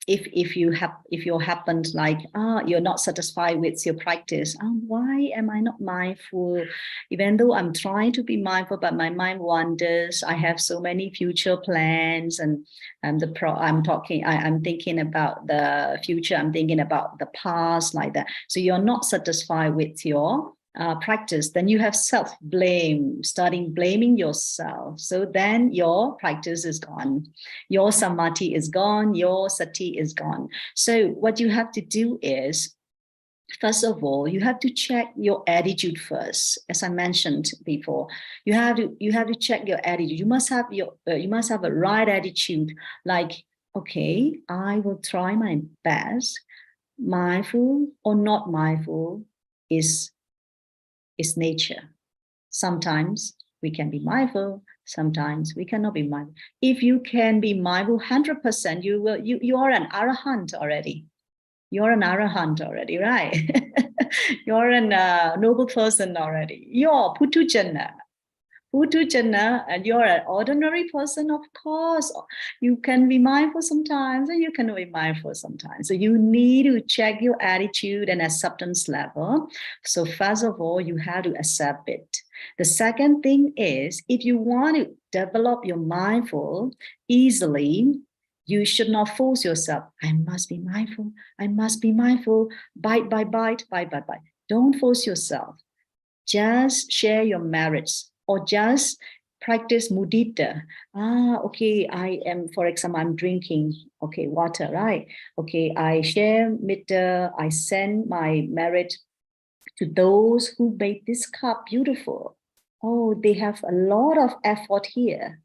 Speaker 1: if you happen like you're not satisfied with your practice, why am I not mindful? Even though I'm trying to be mindful, but my mind wanders. I have so many future plans, and I'm thinking about the future. I'm thinking about the past, like that. So you're not satisfied with your practice, then you have self-blame, starting blaming yourself. So then your practice is gone. Your samadhi is gone. Your sati is gone. So what you have to do is, first of all, you have to check your attitude first. As I mentioned before, you have to check your attitude. You must have a right attitude. Like, okay, I will try my best. Mindful or not mindful is nature. Sometimes we can be mindful, sometimes we cannot be mindful. If you can be mindful 100%, you are an arahant already. You're an arahant already, right? You're a noble person already. You're putujana. And you're an ordinary person, of course. You can be mindful sometimes and you cannot be mindful sometimes. So you need to check your attitude and acceptance level. So first of all, you have to accept it. The second thing is, if you want to develop your mindful easily, you should not force yourself. I must be mindful. I must be mindful. Bite by bite. Don't force yourself. Just share your merits, or just practice mudita. Okay, I am, for example, I'm drinking, okay, water, right? Okay, I share metta, I send my merit to those who made this cup beautiful. Oh, they have a lot of effort here.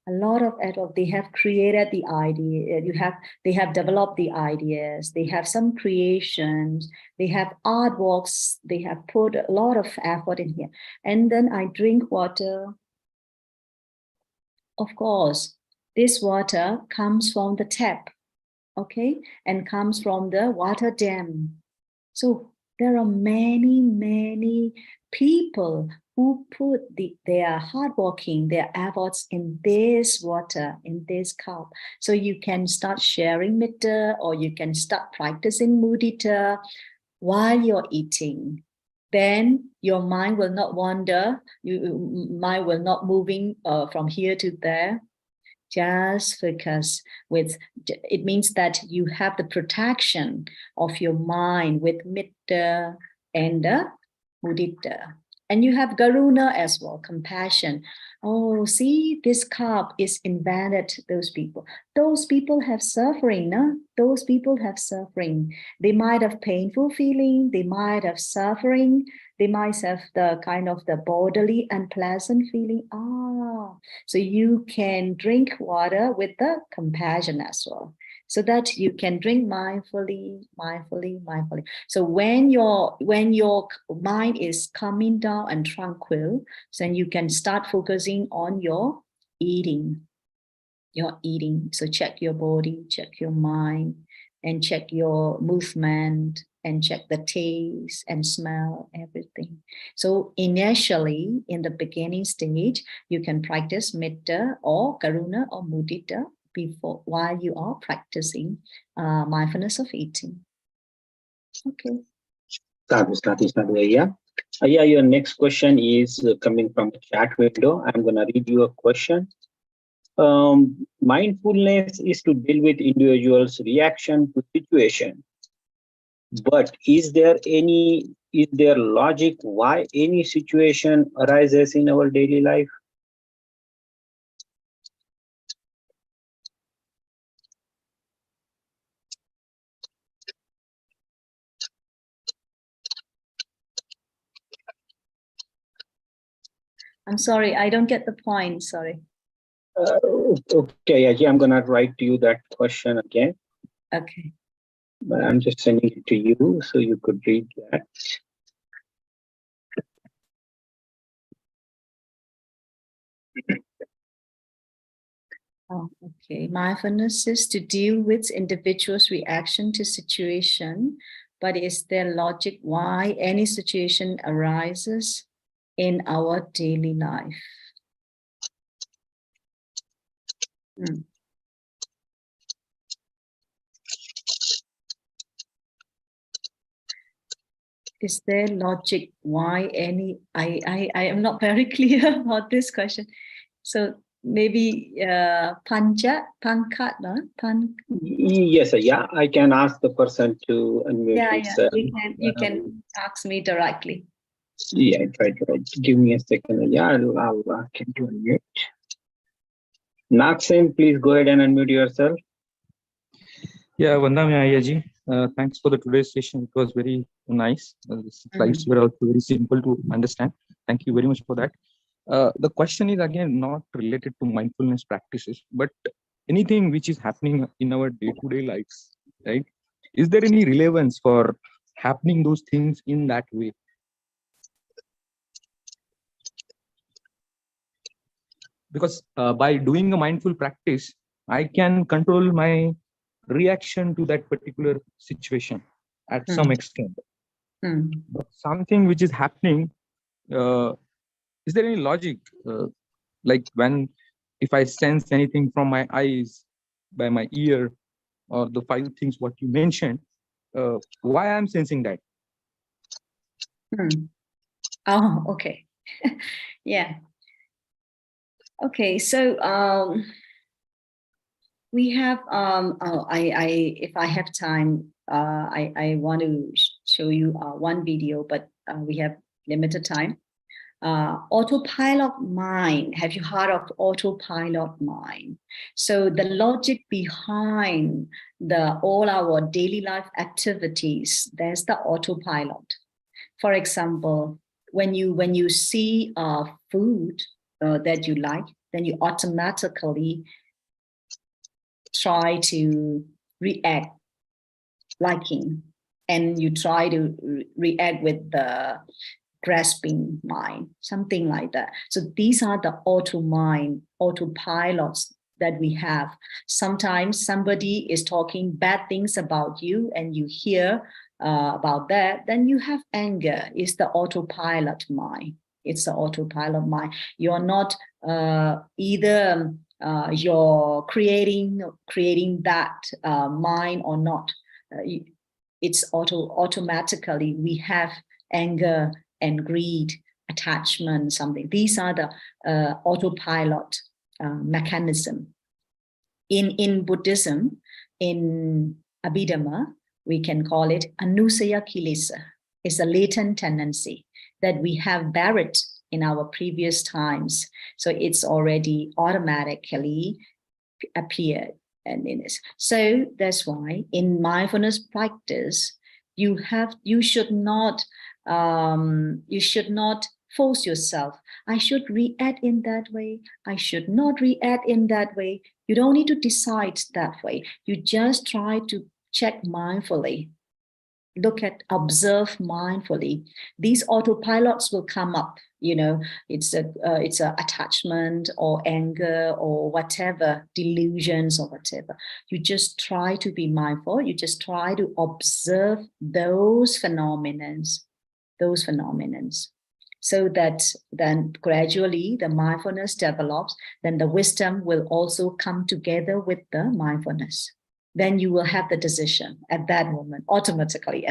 Speaker 1: A lot of effort. They have created the idea. They have developed the ideas. They have some creations. They have artworks. They have put a lot of effort in here. And then I drink water. Of course, this water comes from the tap, okay, and comes from the water dam. So there are many people who put their hard working, their efforts in this water, in this cup. So you can start sharing metta, or you can start practicing mudita while you're eating. Then your mind will not wander, mind will not moving from here to there. Just focus with, it means that you have the protection of your mind with Metta and Mudita. And you have Karuna as well, compassion. Oh, see, this cup is invented, those people. Those people have suffering, no? Those people have suffering. They might have painful feeling, they might have suffering, they might have the kind of the bodily unpleasant feeling. So you can drink water with the compassion as well, so that you can drink mindfully. So when your mind is calming down and tranquil, then you can start focusing on your eating. So check your body, check your mind, and check your movement, and check the taste and smell, everything. So initially, in the beginning stage, you can practice Metta or Karuna or Mudita before, while you are practicing mindfulness of eating. Okay.
Speaker 2: Sadhu, Ayya. Ayya, your next question is coming from the chat window. I'm going to read you a question. Mindfulness is to deal with individuals' reaction to situation. But is there logic why any situation arises in our daily life?
Speaker 1: I'm sorry, I don't get the point, sorry.
Speaker 2: Okay, I'm going to write to you that question again.
Speaker 1: Okay.
Speaker 2: But I'm just sending it to you so you could read that.
Speaker 1: Oh, okay. Mindfulness is to deal with individuals' reaction to situation, but is there logic why any situation arises in our daily life? Is there logic why any? I am not very clear about this question. So maybe Pankat, no?
Speaker 2: Yes, yeah, I can ask the person to unmute himself.
Speaker 1: You can ask me directly.
Speaker 2: Yeah, right. Give me a second. Yeah, I'll can you unmute? Naksim, please go ahead and unmute yourself.
Speaker 7: Yeah, Vandami Ayya. Thanks for the today's session. It was very nice. The slides were also very simple to understand. Thank you very much for that. The question is again not related to mindfulness practices, but anything which is happening in our day-to-day lives, right? Is there any relevance for happening those things in that way? Because by doing a mindful practice, I can control my reaction to that particular situation at some extent. But something which is happening, is there any logic? Like if I sense anything from my eyes, by my ear, or the 5 things what you mentioned, why I'm sensing that?
Speaker 1: Oh, okay. Yeah. Okay, so we have if I have time, I want to show you one video, but we have limited time. Autopilot mind. Have you heard of autopilot mind? So the logic behind all our daily life activities, there's the autopilot. For example, when you see food that you like, then you automatically try to react liking, and you try to react with the grasping mind, something like that. So these are the autopilots that we have. Sometimes somebody is talking bad things about you and you hear about that, then you have anger. It's the autopilot mind. It's the autopilot mind. You're not either you're creating that mind or not. It's automatically we have anger and greed, attachment, something. These are the autopilot mechanism. In Buddhism, in Abhidhamma, we can call it anusaya kilesa. It's a latent tendency that we have buried in our previous times. So it's already automatically appeared. So that's why in mindfulness practice, you should not force yourself. I should react in that way. I should not react in that way. You don't need to decide that way. You just try to check mindfully. Look at, observe mindfully. These autopilots will come up. It's a attachment or anger or whatever, delusions or whatever. You just try to be mindful. You just try to observe those phenomena, so that then gradually the mindfulness develops. Then the wisdom will also come together with the mindfulness. Then you will have the decision at that moment, automatically,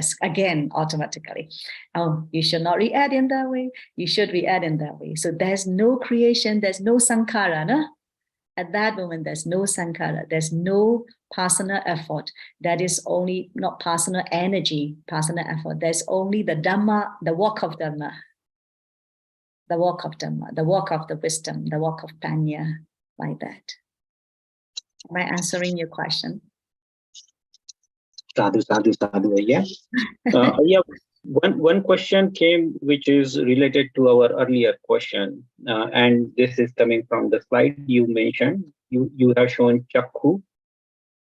Speaker 1: automatically. Oh, you should not react in that way. You should react in that way. So there's no creation, there's no sankhara. No? At that moment, there's no sankhara, there's no personal effort. That is only not personal energy, personal effort. There's only the Dhamma, the walk of Dhamma, the walk of Dhamma, the walk of the wisdom, the walk of Panna, like that. Am I answering your question?
Speaker 2: Sadhu, Ayya. Ayya, one question came which is related to our earlier question, and this is coming from the slide you mentioned. You have shown chakku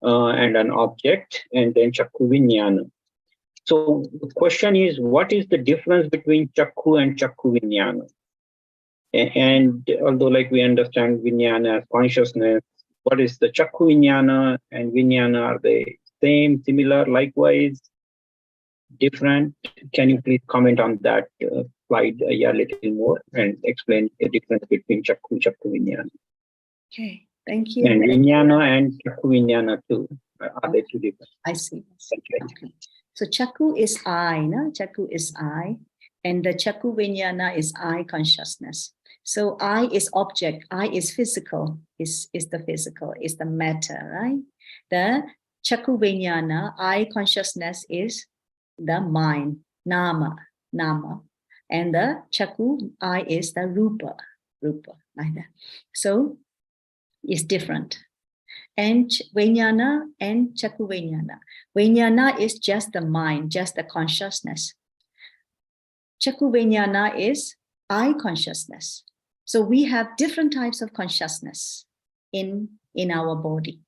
Speaker 2: and an object, and then chakku vinyana. So the question is, what is the difference between chakku and chakku vinyana? And although we understand vinyana as consciousness, what is the chakku vinyana and vinyana? Are they same, similar, likewise, different? Can you please comment on that slide a little more and explain the difference between chakku vinyana?
Speaker 1: Okay, thank you.
Speaker 2: And vinyana and chakku vinyana too. Are they two different?
Speaker 1: I see.
Speaker 2: Okay.
Speaker 1: So chakku is I, no? Chakku is I, and the chakku vinyana is I consciousness. So I is object, I is physical, is the physical, is the matter, right? The chakku vinyana, I consciousness, is the mind, nama, and the chakku I is the rupa, like that. So it's different. And vinyana and chakku vinyana. Vinyana is just the mind, just the consciousness. Chakku vinyana is I consciousness. So we have different types of consciousness in our body.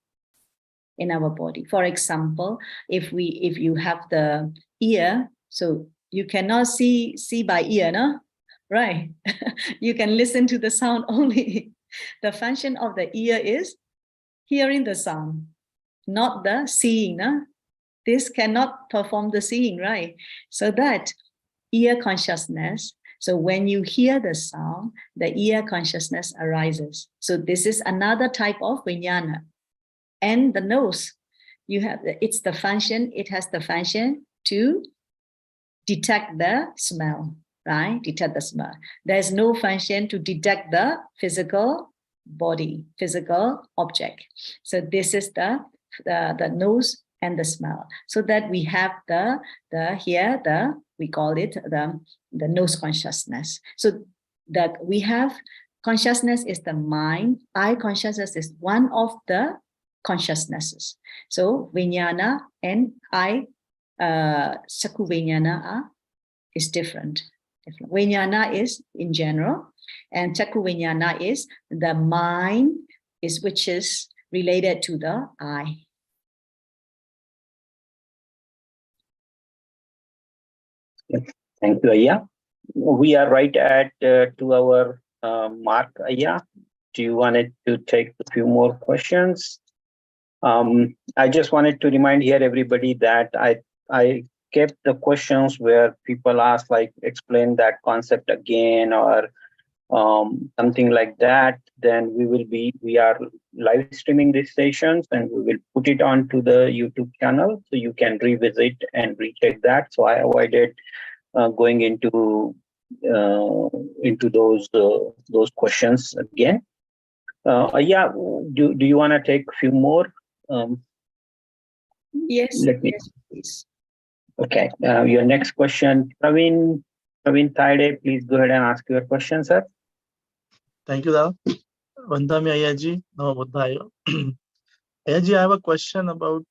Speaker 1: In our body. For example, if you have the ear, so you cannot see by ear, no? Right? You can listen to the sound only. The function of the ear is hearing the sound, not the seeing. No? This cannot perform the seeing, right? So that ear consciousness, so when you hear the sound, the ear consciousness arises. So this is another type of vinyana. And the nose, it has the function to detect the smell, right? Detect the smell. There's no function to detect the physical body, physical object. So this is the nose and the smell. So that we have we call it the nose consciousness. So that we have consciousness is the mind. I consciousness is one of the consciousnesses. So vinyana and I, chakku vinyana is different. Vinyana is in general, and chakku vinyana is the mind, which is related to the I.
Speaker 2: Thank you, Ayya. We are right at 2 hour mark, Ayya. Do you want to take a few more questions? I just wanted to remind here everybody that I kept the questions where people ask, explain that concept again, or something like that. Then we are live streaming these sessions, and we will put it onto the YouTube channel, so you can revisit and recheck that. So I avoided going into those questions again. Yeah, do you want to take a few more?
Speaker 1: Yes,
Speaker 2: Let me.
Speaker 1: yes, please.
Speaker 2: Okay. Your next question, Praveen Thaide, please go ahead and ask your question, sir.
Speaker 8: Thank you, Dal. Vandami Ayyaji, Namo Buddhaya. Ayyaji, I have a question about,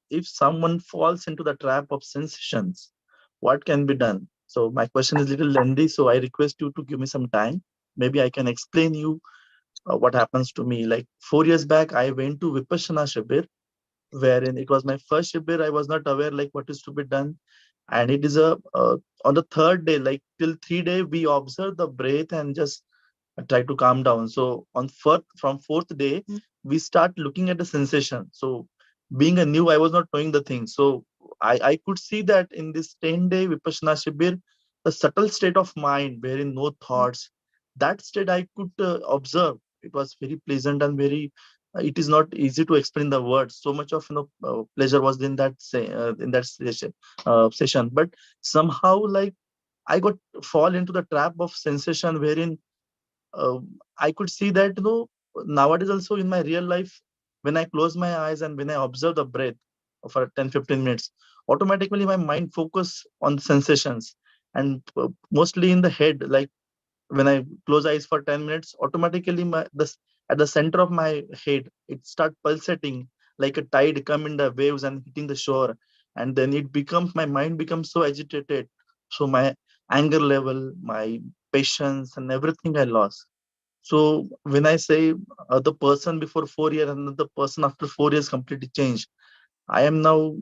Speaker 8: if someone falls into the trap of sensations, what can be done? So my question is a little lengthy, so I request you to give me some time. Maybe I can explain you what happens to me. Like 4 years back, I went to Vipassana Shibir, wherein it was my first Shibir. I was not aware like what is to be done. And it is on the third day, like till 3 days, we observe the breath and just try to calm down. So from fourth day, we start looking at the sensation. So being a new, I was not knowing the thing. So I could see that in this 10-day Vipassana Shibir, the subtle state of mind wherein no thoughts, that state I could observe. It was very pleasant and very, it is not easy to explain the words. So much of pleasure was in that session. But somehow like I got fall into the trap of sensation wherein I could see that nowadays also in my real life, when I close my eyes and when I observe the breath for 10-15 minutes, automatically my mind focus on the sensations, and mostly in the head. Like when I close eyes for 10 minutes, automatically at the center of my head, it start pulsating like a tide come in the waves and hitting the shore. And then my mind becomes so agitated. So my anger level, my patience and everything I lost. So when I say the person before 4 years and the person after 4 years completely changed, I am now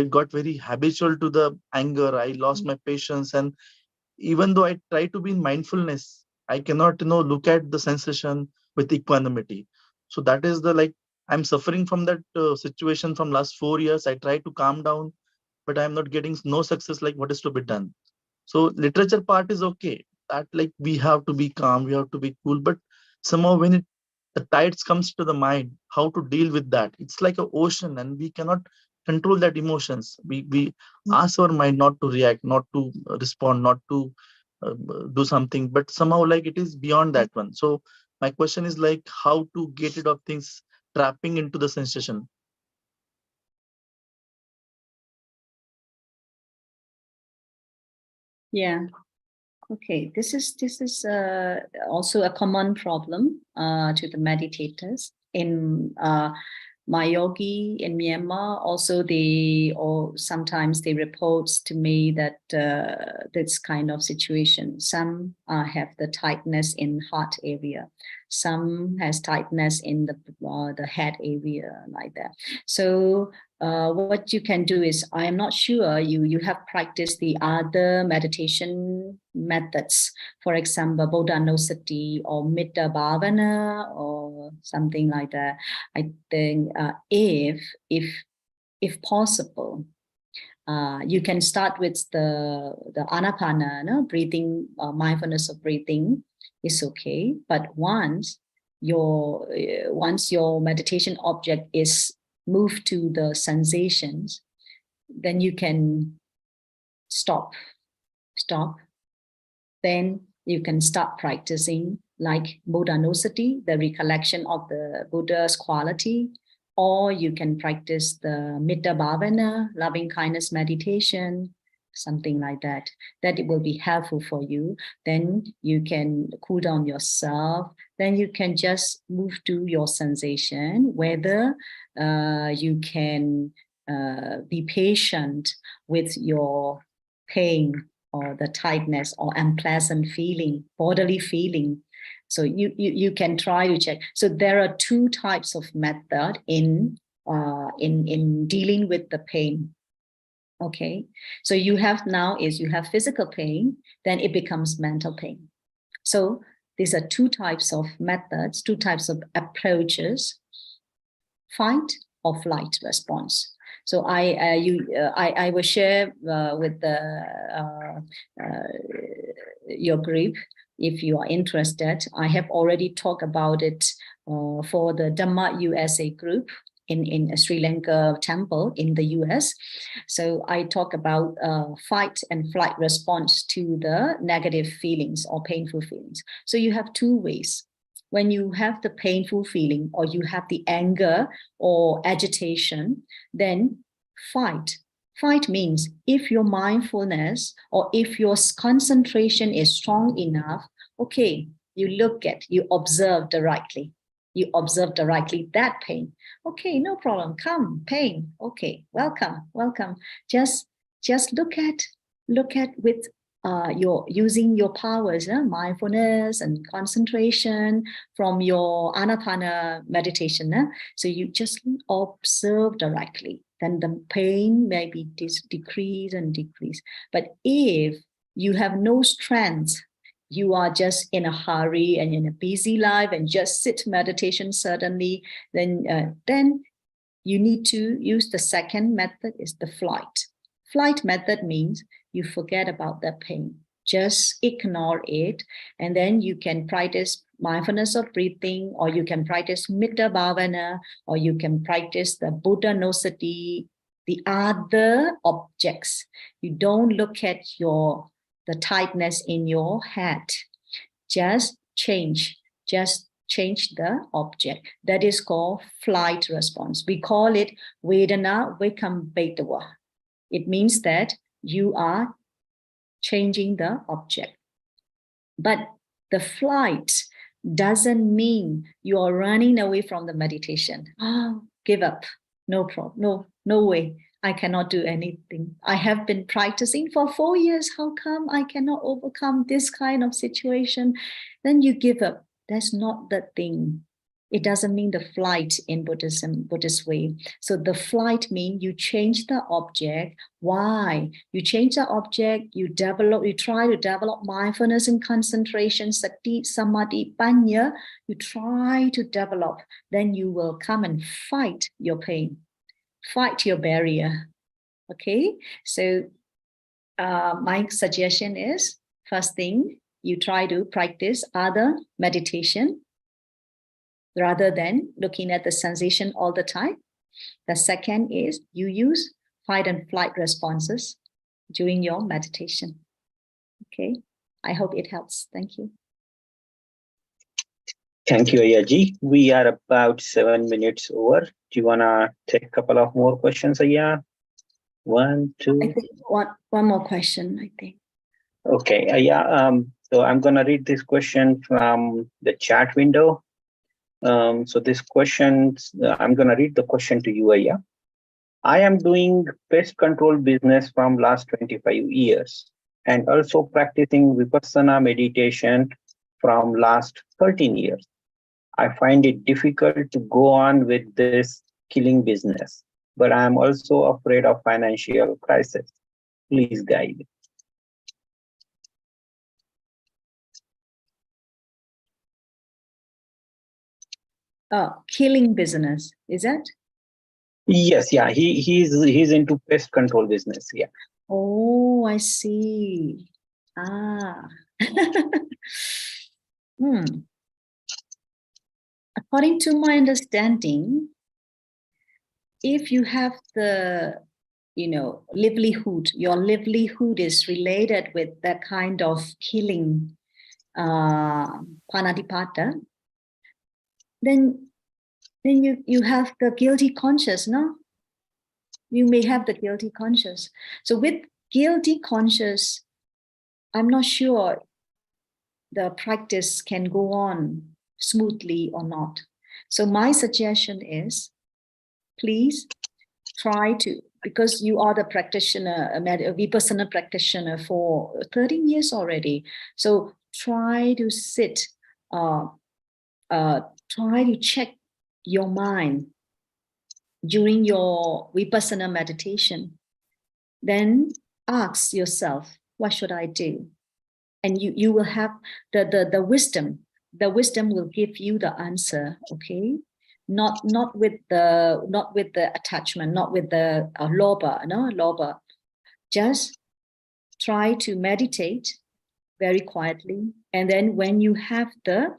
Speaker 8: got very habitual to the anger. I lost my patience, and even though I try to be in mindfulness, I cannot look at the sensation with equanimity. So that is the like I'm suffering from that situation from last 4 years. I try to calm down, but I'm not getting no success. Like what is to be done? So literature part is okay, that like we have to be calm, we have to be cool, but somehow when the tides comes to the mind, how to deal with that? It's like an ocean and we cannot control that emotions. We ask our mind not to react, not to respond, not to do something, but somehow like it is beyond that one. So my question is like how to get rid of things trapping into the sensation.
Speaker 1: Yeah. Okay. This is also a common problem to the meditators in my yogi in Myanmar. Also, sometimes they report to me that this kind of situation. Some have the tightness in heart area. Some has tightness in the head area, like that. So what you can do is, I am not sure you have practiced the other meditation methods, for example, Vedananupassana or Metta Bhavana or something like that. I think if possible, you can start with the Anapana, breathing, mindfulness of breathing is okay. But once your meditation object is moved to the sensations, then you can stop. Then you can start practicing like Vedananupassana, the recollection of the Buddha's quality, or you can practice the Metta Bhavana, loving kindness meditation, something like that. That it will be helpful for you. Then you can cool down yourself. Then you can just move to your sensation, whether you can be patient with your pain or the tightness or unpleasant feeling, bodily feeling. So you can try to check. So there are two types of method in dealing with the pain. Okay, so you have physical pain, then it becomes mental pain. So these are two types of methods, two types of approaches: fight or flight response. So I will share with your group if you are interested. I have already talked about it for the Dhamma USA group in Sri Lanka temple in the US. So I talk about fight and flight response to the negative feelings or painful feelings. So you have two ways. when you have the painful feeling or you have the anger or agitation, then fight. Fight means if your mindfulness or if your concentration is strong enough, okay, you observe directly. You observe directly that pain. Okay, no problem. Come, pain. Okay, welcome. Just look at with your using your powers, mindfulness and concentration from your anapana meditation. So you just observe directly. Then the pain may be decrease. But if you have no strength, you are just in a hurry and in a busy life and just sit meditation suddenly, then you need to use the second method, is the flight. Flight method means you forget about that pain, just ignore it, and then you can practice mindfulness of breathing, or you can practice Metta Bhavana, or you can practice the Buddha Nosati, the other objects. You don't look at the tightness in your head. Just change the object. That is called flight response. We call it Vedana Vikambetava. It means that you are changing the object. But the flight doesn't mean you are running away from the meditation. Oh, give up. No problem. No way. I cannot do anything. I have been practicing for 4 years. How come I cannot overcome this kind of situation? Then you give up. That's not the thing. It doesn't mean the flight in Buddhist way. So the flight means you change the object. Why? You change the object, you try to develop mindfulness and concentration, sati, samadhi, panya. You try to develop, then you will come and fight your pain, fight your barrier. Okay? So my suggestion is, first thing, you try to practice other meditation rather than looking at the sensation all the time. The second is you use fight and flight responses during your meditation. Okay, I hope it helps. Thank you.
Speaker 2: Thank you, Ayya ji. We are about 7 minutes over. Do you want to take a couple of more questions, Ayya? 1, 2.
Speaker 1: I think one more question, I think.
Speaker 2: Okay, Ayya. So I'm going to read this question from the chat window. So this question, I'm going to read the question to you, Ayya. I am doing pest control business from last 25 years and also practicing Vipassana meditation from last 13 years. I find it difficult to go on with this killing business, but I am also afraid of financial crisis. Please guide.
Speaker 1: Killing business, is that?
Speaker 2: Yes, yeah, he's into pest control business. Yeah.
Speaker 1: Oh, I see. According to my understanding, if you have the livelihood, your livelihood is related with that kind of killing, panadipata, then you have the guilty conscience, no? You may have the guilty conscience. So with guilty conscience, I'm not sure the practice can go on smoothly or not. So my suggestion is, please try to, because you are the practitioner, a Vipassana practitioner for 13 years already. So try to sit, try to check your mind during your Vipassana meditation. Then ask yourself, what should I do? And you will have the wisdom. The wisdom will give you the answer, okay? Not with the attachment, not with the lobha. Just try to meditate very quietly, and then when you have the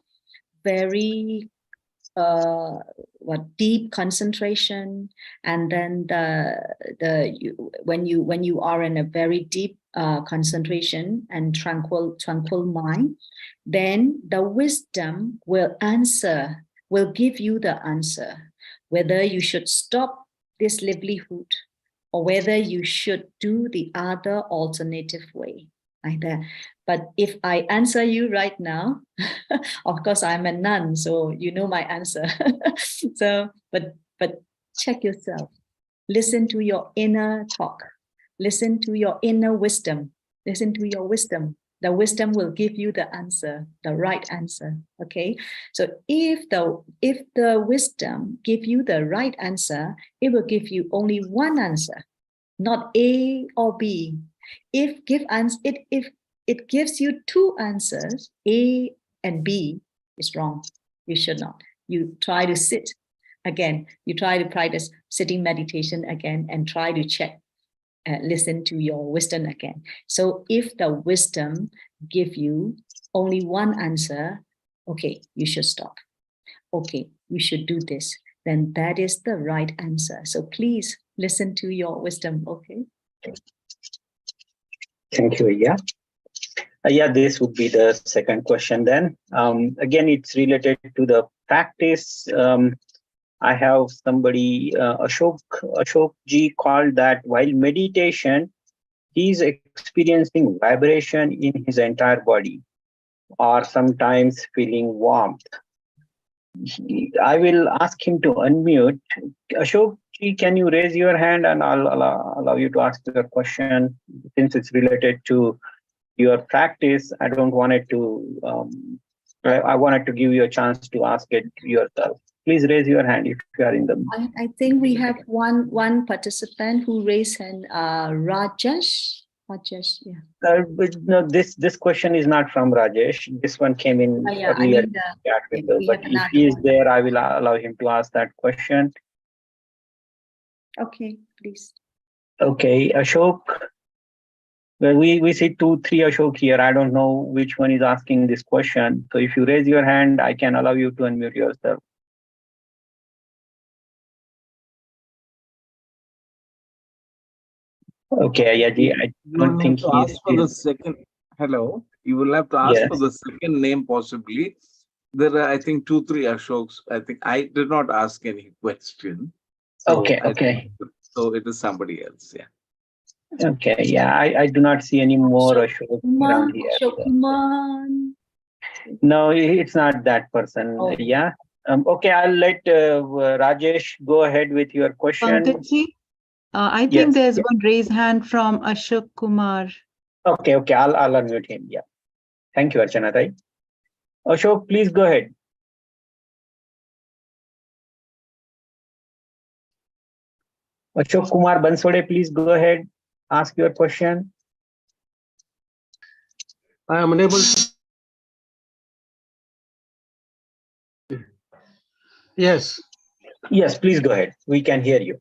Speaker 1: very deep concentration, and then when you are in a very deep concentration and tranquil mind, then the wisdom will give you the answer, whether you should stop this livelihood or whether you should do the other alternative way, like that. But if I answer you right now, of course I'm a nun, so you know my answer. So, but check yourself. Listen to your inner talk. Listen to your inner wisdom. Listen to your wisdom. The wisdom will give you the answer, the right answer. Okay. So if the wisdom give you the right answer, it will give you only one answer, not A or B. If it gives you two answers, A and B, is wrong. You should not. You try to sit again. You try to practice sitting meditation again and try to check. Listen to your wisdom again. So if the wisdom give you only one answer, okay, you should stop. Okay, you should do this. Then that is the right answer. So please listen to your wisdom. Okay.
Speaker 2: Thank you, Ayya. Yeah, this would be the second question then. Again, it's related to the practice. I have somebody, Ashok Ji, called that while meditation, he's experiencing vibration in his entire body or sometimes feeling warmth. I will ask him to unmute. Ashok Ji, can you raise your hand and I'll allow you to ask your question since it's related to your practice. I don't want it to, I wanted to give you a chance to ask it yourself. Please raise your hand if you are in the.
Speaker 1: I think we have one participant who raised hand, Rajesh. Rajesh, yeah.
Speaker 2: But no, this question is not from Rajesh. This one came in
Speaker 1: Yeah,
Speaker 2: earlier.
Speaker 1: I mean
Speaker 2: But if he is there, I will allow him to ask that question.
Speaker 1: Okay, please.
Speaker 2: Okay, Ashok. Well, we see 2-3 Ashok here. I don't know which one is asking this question. So if you raise your hand, I can allow you to unmute yourself. Okay, Ayya, I don't think he is.
Speaker 4: For the second. Hello, you will have to ask for the second name possibly. There are, I think, 2-3 Ashoks. I think I did not ask any question. So
Speaker 2: Okay.
Speaker 4: So it is somebody else. Yeah.
Speaker 2: Okay, yeah, I do not see any more Ashok around here. No, it's not that person.
Speaker 1: Oh.
Speaker 2: Yeah. Okay, I'll let Rajesh go ahead with your question.
Speaker 9: I think there's one raised hand from Ashok Kumar.
Speaker 2: Okay, I'll unmute him. Yeah. Thank you, Archana Thai. Ashok, please go ahead. Ashok Kumar Bansode, please go ahead. Ask your question.
Speaker 10: I am unable to. Yes.
Speaker 2: Yes, please go ahead. We can hear you.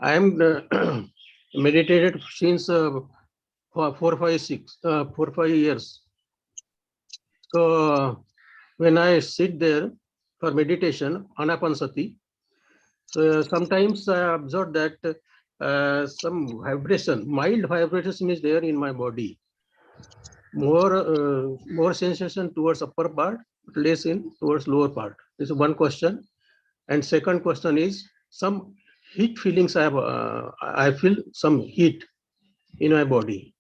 Speaker 10: I am meditated since 4 or 5 years. So when I sit there for meditation, Anapanasati, sometimes I observe that some vibration, mild vibration is there in my body. More sensation towards upper part, less in towards lower part. This is one question. And second question is some heat feelings I have. I feel some heat in my body.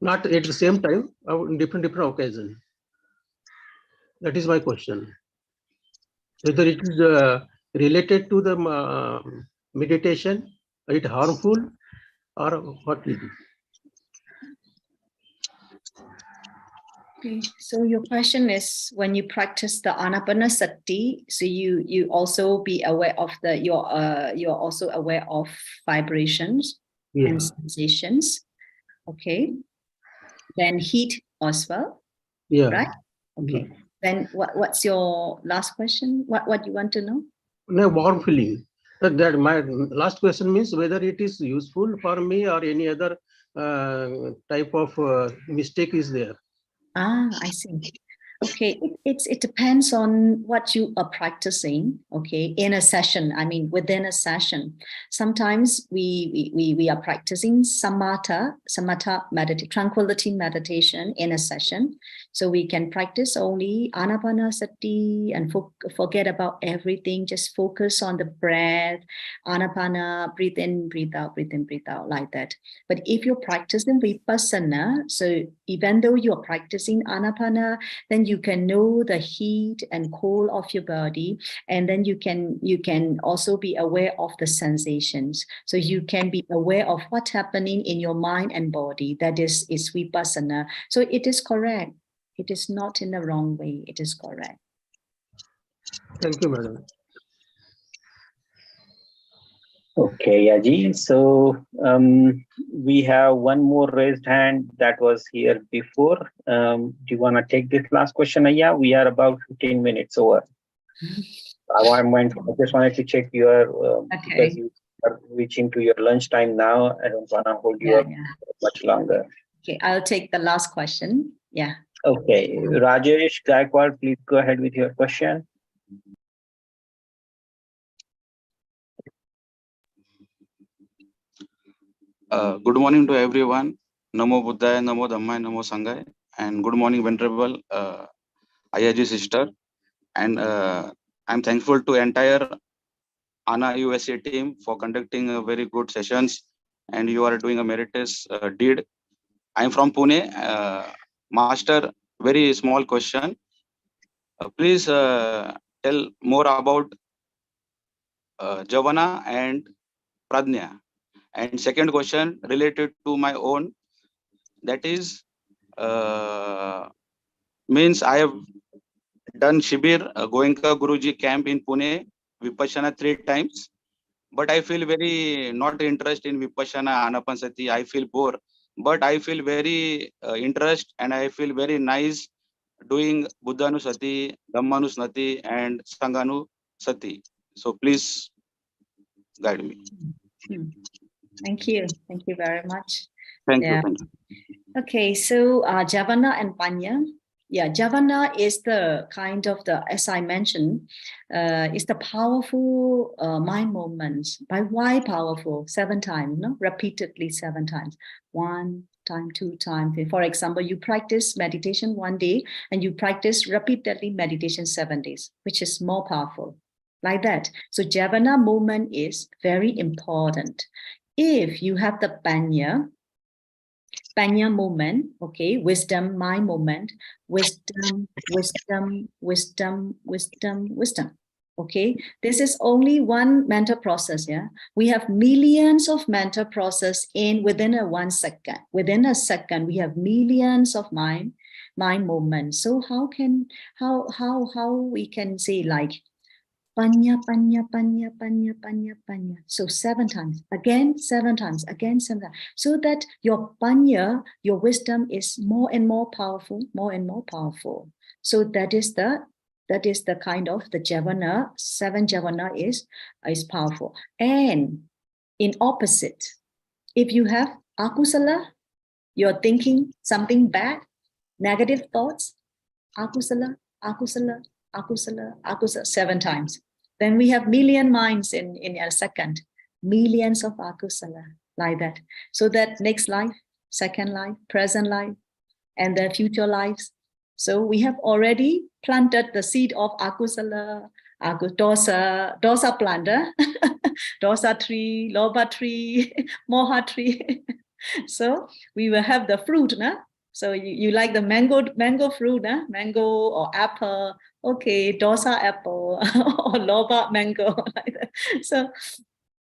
Speaker 10: Not at the same time, in different occasions. That is my question. Whether it is related to the meditation, is it harmful or what it is?
Speaker 1: Okay, so your question is when you practice the Anapanasati, so you also be aware of you're also aware of vibrations and sensations. Okay, then heat as well.
Speaker 10: Yeah.
Speaker 1: Right. Okay. Then what's your last question? What you want to know?
Speaker 10: No, warm feeling. That my last question means whether it is useful for me or any other type of mistake is there.
Speaker 1: I see. Okay, it depends on what you are practicing. Okay, in a session, I mean within a session, sometimes we are practicing samatha tranquility meditation in a session. So we can practice only anapanasati and forget about everything. Just focus on the breath, anapana, breathe in, breathe out, breathe in, breathe out, like that. But if you're practicing vipassana, so even though you're practicing anapana, then you can know the heat and cold of your body, and then you can also be aware of the sensations. So you can be aware of what's happening in your mind and body. That is vipassana. So it is correct. It is not in the wrong way. It is correct.
Speaker 10: Thank you, madam.
Speaker 2: Okay, Yaji. So we have one more raised hand that was here before. Do you want to take this last question, Ayya? We are about 15 minutes over. I just wanted to check your, because you are reaching to your lunchtime now. I don't want to hold you up much longer.
Speaker 1: Okay, I'll take the last question. Yeah.
Speaker 2: Okay, Rajesh Gaikwad, please go ahead with your question.
Speaker 11: Good morning to everyone. Namo Buddhaya, Namo Dhammaya, Namo Sanghaya. And good morning, Venerable Ayyaji sister. And I'm thankful to entire ANA USA team for conducting a very good sessions. And you are doing a meritorious deed. I'm from Pune. Master, very small question. Please tell more about Javana and Pradnya. And second question related to my own, that is, means I have done Shibir Goenka Guruji camp in Pune, Vipassana 3 times, but I feel very not interested in Vipassana, Anapanasati. I feel bored, but I feel very interest, and I feel very nice doing Buddhanusati, Dhammanusati, and Sanghanusati. So please guide me.
Speaker 1: Thank you. Thank you very much.
Speaker 11: Thank you. Thank you.
Speaker 1: Okay, so Javana and Panya. Yeah, Javana is the kind of as I mentioned, is the powerful mind movements. By why powerful? 7 times, no? Repeatedly 7 times. 1 time, 2 times. For example, you practice meditation 1 day and you practice repeatedly meditation 7 days, which is more powerful. Like that. So Javana movement is very important. If you have the Panya movement, okay, wisdom, mind movement, wisdom, wisdom, wisdom, wisdom, wisdom. Okay, this is only one mental process. Yeah, we have millions of mental process within a 1 second. Within a second, we have millions of mind movements. So how we can say like Panya, Panya, Panya, Panya, Panya, Panya. So 7 times, again 7 times, again 7 times. So that your Panya, your wisdom is more and more powerful, more and more powerful. So that is the kind of the Javana, 7 Javana is powerful. And in opposite, if you have Akusala, you're thinking something bad, negative thoughts, Akusala, Akusala, Akusala, Akusala, 7 times. Then we have million minds in a second, millions of akusala, like that. So that next life, second life, present life, and the future lives. So we have already planted the seed of akusala, dosa planter, dosa tree, loba tree, moha tree. So we will have the fruit, nah? So you like the mango fruit, mango or apple, okay, dosa apple or loba mango. Like that.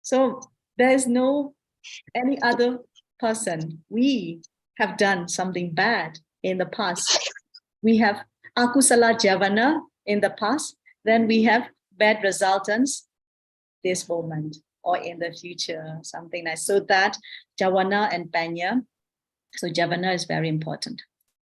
Speaker 1: So there is no any other person. We have done something bad in the past. We have akusala javana in the past. Then we have bad resultants this moment or in the future, something like so that javana and panya. So javana is very important.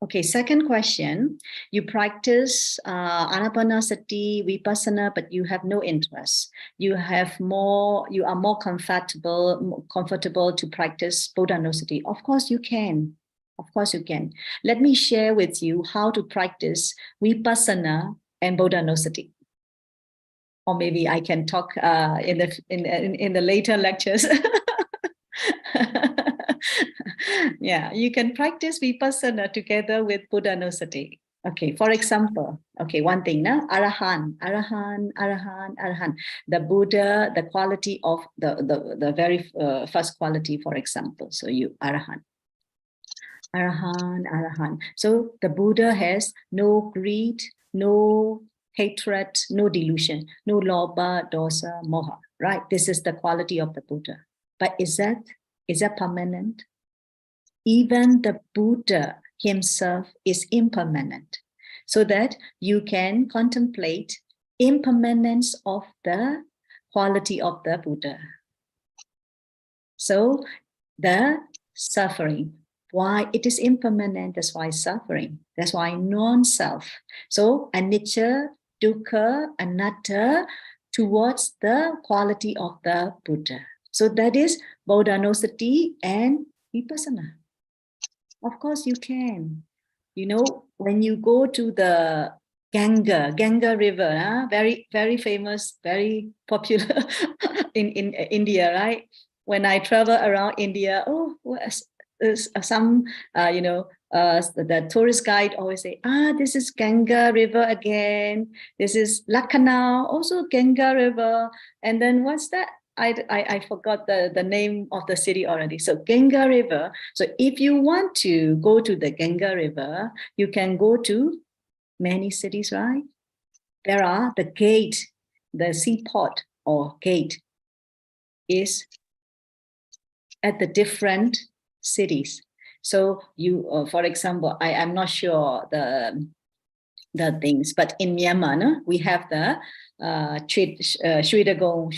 Speaker 1: Okay, second question. You practice anapanasati, vipassana, but you have no interest. You are more comfortable to practice Vedananupassana. Of course, you can. Of course you can. Let me share with you how to practice Vipassana and Bodhanosati. Or maybe I can talk in the later lectures. Yeah, you can practice Vipassana together with Bodhanosati. Okay, for example, okay, one thing now, Arahan. The Buddha, the quality of the very first quality, for example. So you, Arahan. So the Buddha has no greed, no hatred, no delusion, no lobha, dosa, moha, right? This is the quality of the Buddha. But is that permanent? Even the Buddha himself is impermanent, so that you can contemplate impermanence of the quality of the Buddha. So the suffering, why it is impermanent, that's why suffering, that's why non-self. So anicca, dukkha, anatta towards the quality of the Buddha. So that is Bodhanosati and Vipassana. Of course you can. You know, when you go to the Ganga River, very, very famous, very popular in India, right? When I travel around India, the tourist guide always say, this is Ganga River again. This is Lucknow, also Ganga River. And then what's that? I forgot the name of the city already. So Ganga River. So if you want to go to the Ganga River, you can go to many cities, right? There are the gate, the seaport or gate is at the different cities. So you, for example, I'm not sure the things, but in Myanmar, we have the Shwedagon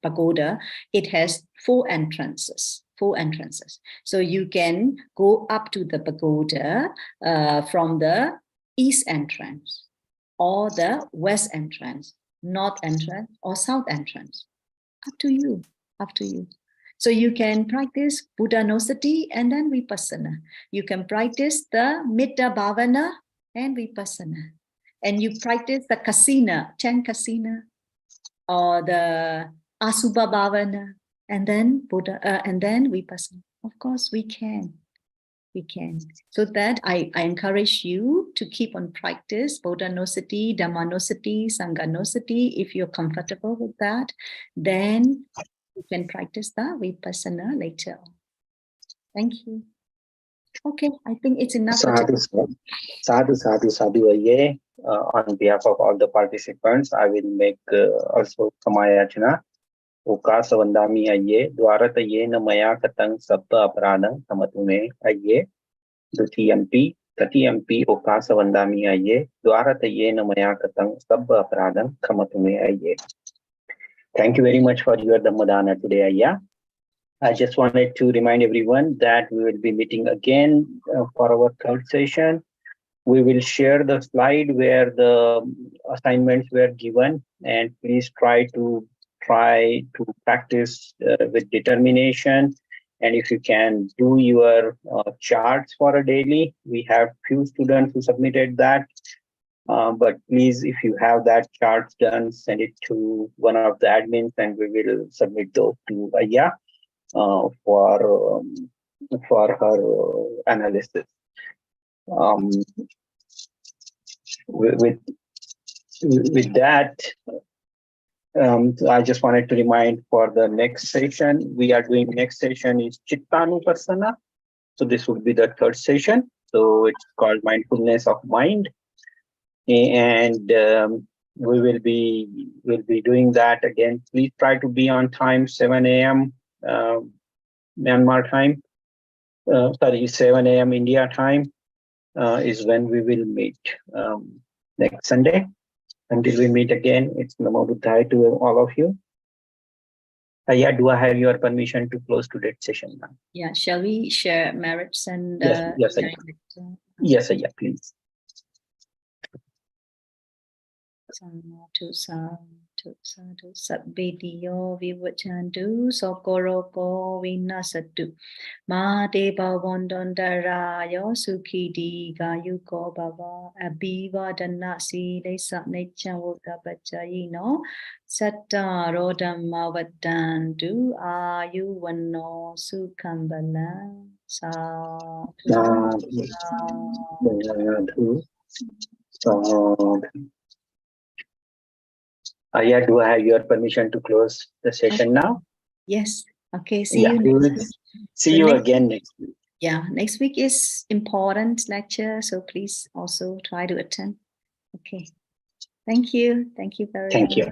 Speaker 1: Pagoda. It has 4 entrances. So you can go up to the pagoda from the east entrance or the west entrance, north entrance or south entrance. Up to you. So you can practice Bodhanosati and then Vipassana. You can practice the Metta Bhavana and Vipassana. And you practice the Kasina, 10 Kasina, or the Asubha Bhavana, and then Vipassana. Of course, we can. So that I encourage you to keep on practice Bodhanosati, Dhammanosati, Sanghanosati. If you're comfortable with that, then you can practice the Vipassana later on. Thank you. Okay, I think it's enough.
Speaker 2: Sadhu, Ayya. On behalf of all the participants, I will make also Kamayachana. Ukasa Vandami Ayya. Dwarata Yena Maya Katang Sabba Aparadam Tamatume Ayya. Dutiyampi, Tatiyampi, Ukasa Vandami Ayya. Dwarata Yena Maya Katang Sabba Aparadam Tamatume Ayya. Thank you very much for your Dhammadana today, Ayya. I just wanted to remind everyone that we will be meeting again for our 3rd session. We will share the slide where the assignments were given, and please try to practice with determination. And if you can do your charts for a daily, we have few students who submitted that. But please, if you have that charts done, send it to one of the admins and we will submit those to Ayya for her analysis. With that, I just wanted to remind for the next session, we are doing next session is Chittanupassana. So this would be the 3rd session. So it's called Mindfulness of Mind. And we'll be doing that again. Please try to be on time, 7 a.m. Myanmar time. 7 a.m. India time is when we will meet next Sunday. Until we meet again, it's Namo Buddhaya to all of you. Ayya, do I have your permission to close today's session now?
Speaker 1: Yeah, shall we share merits and
Speaker 2: yes, Ayya. Yes, Ayya, please.
Speaker 1: Sadhu, sadhu, sadhu, sabbediyo vivachandu, sokoroko vinasatu. Ma deva vondondarayo sukhidi gayuko baba abiva dana sile satnecha vokabachayino satta rodamma vadandu ayuvano sukhambala. Sadhu.
Speaker 2: Ayya, do I have your permission to close the session now?
Speaker 1: Yes. Okay. See you next week.
Speaker 2: See you again next week.
Speaker 1: Yeah. Next week is important lecture, so please also try to attend. Okay. Thank you. Thank you very much.
Speaker 2: Thank you.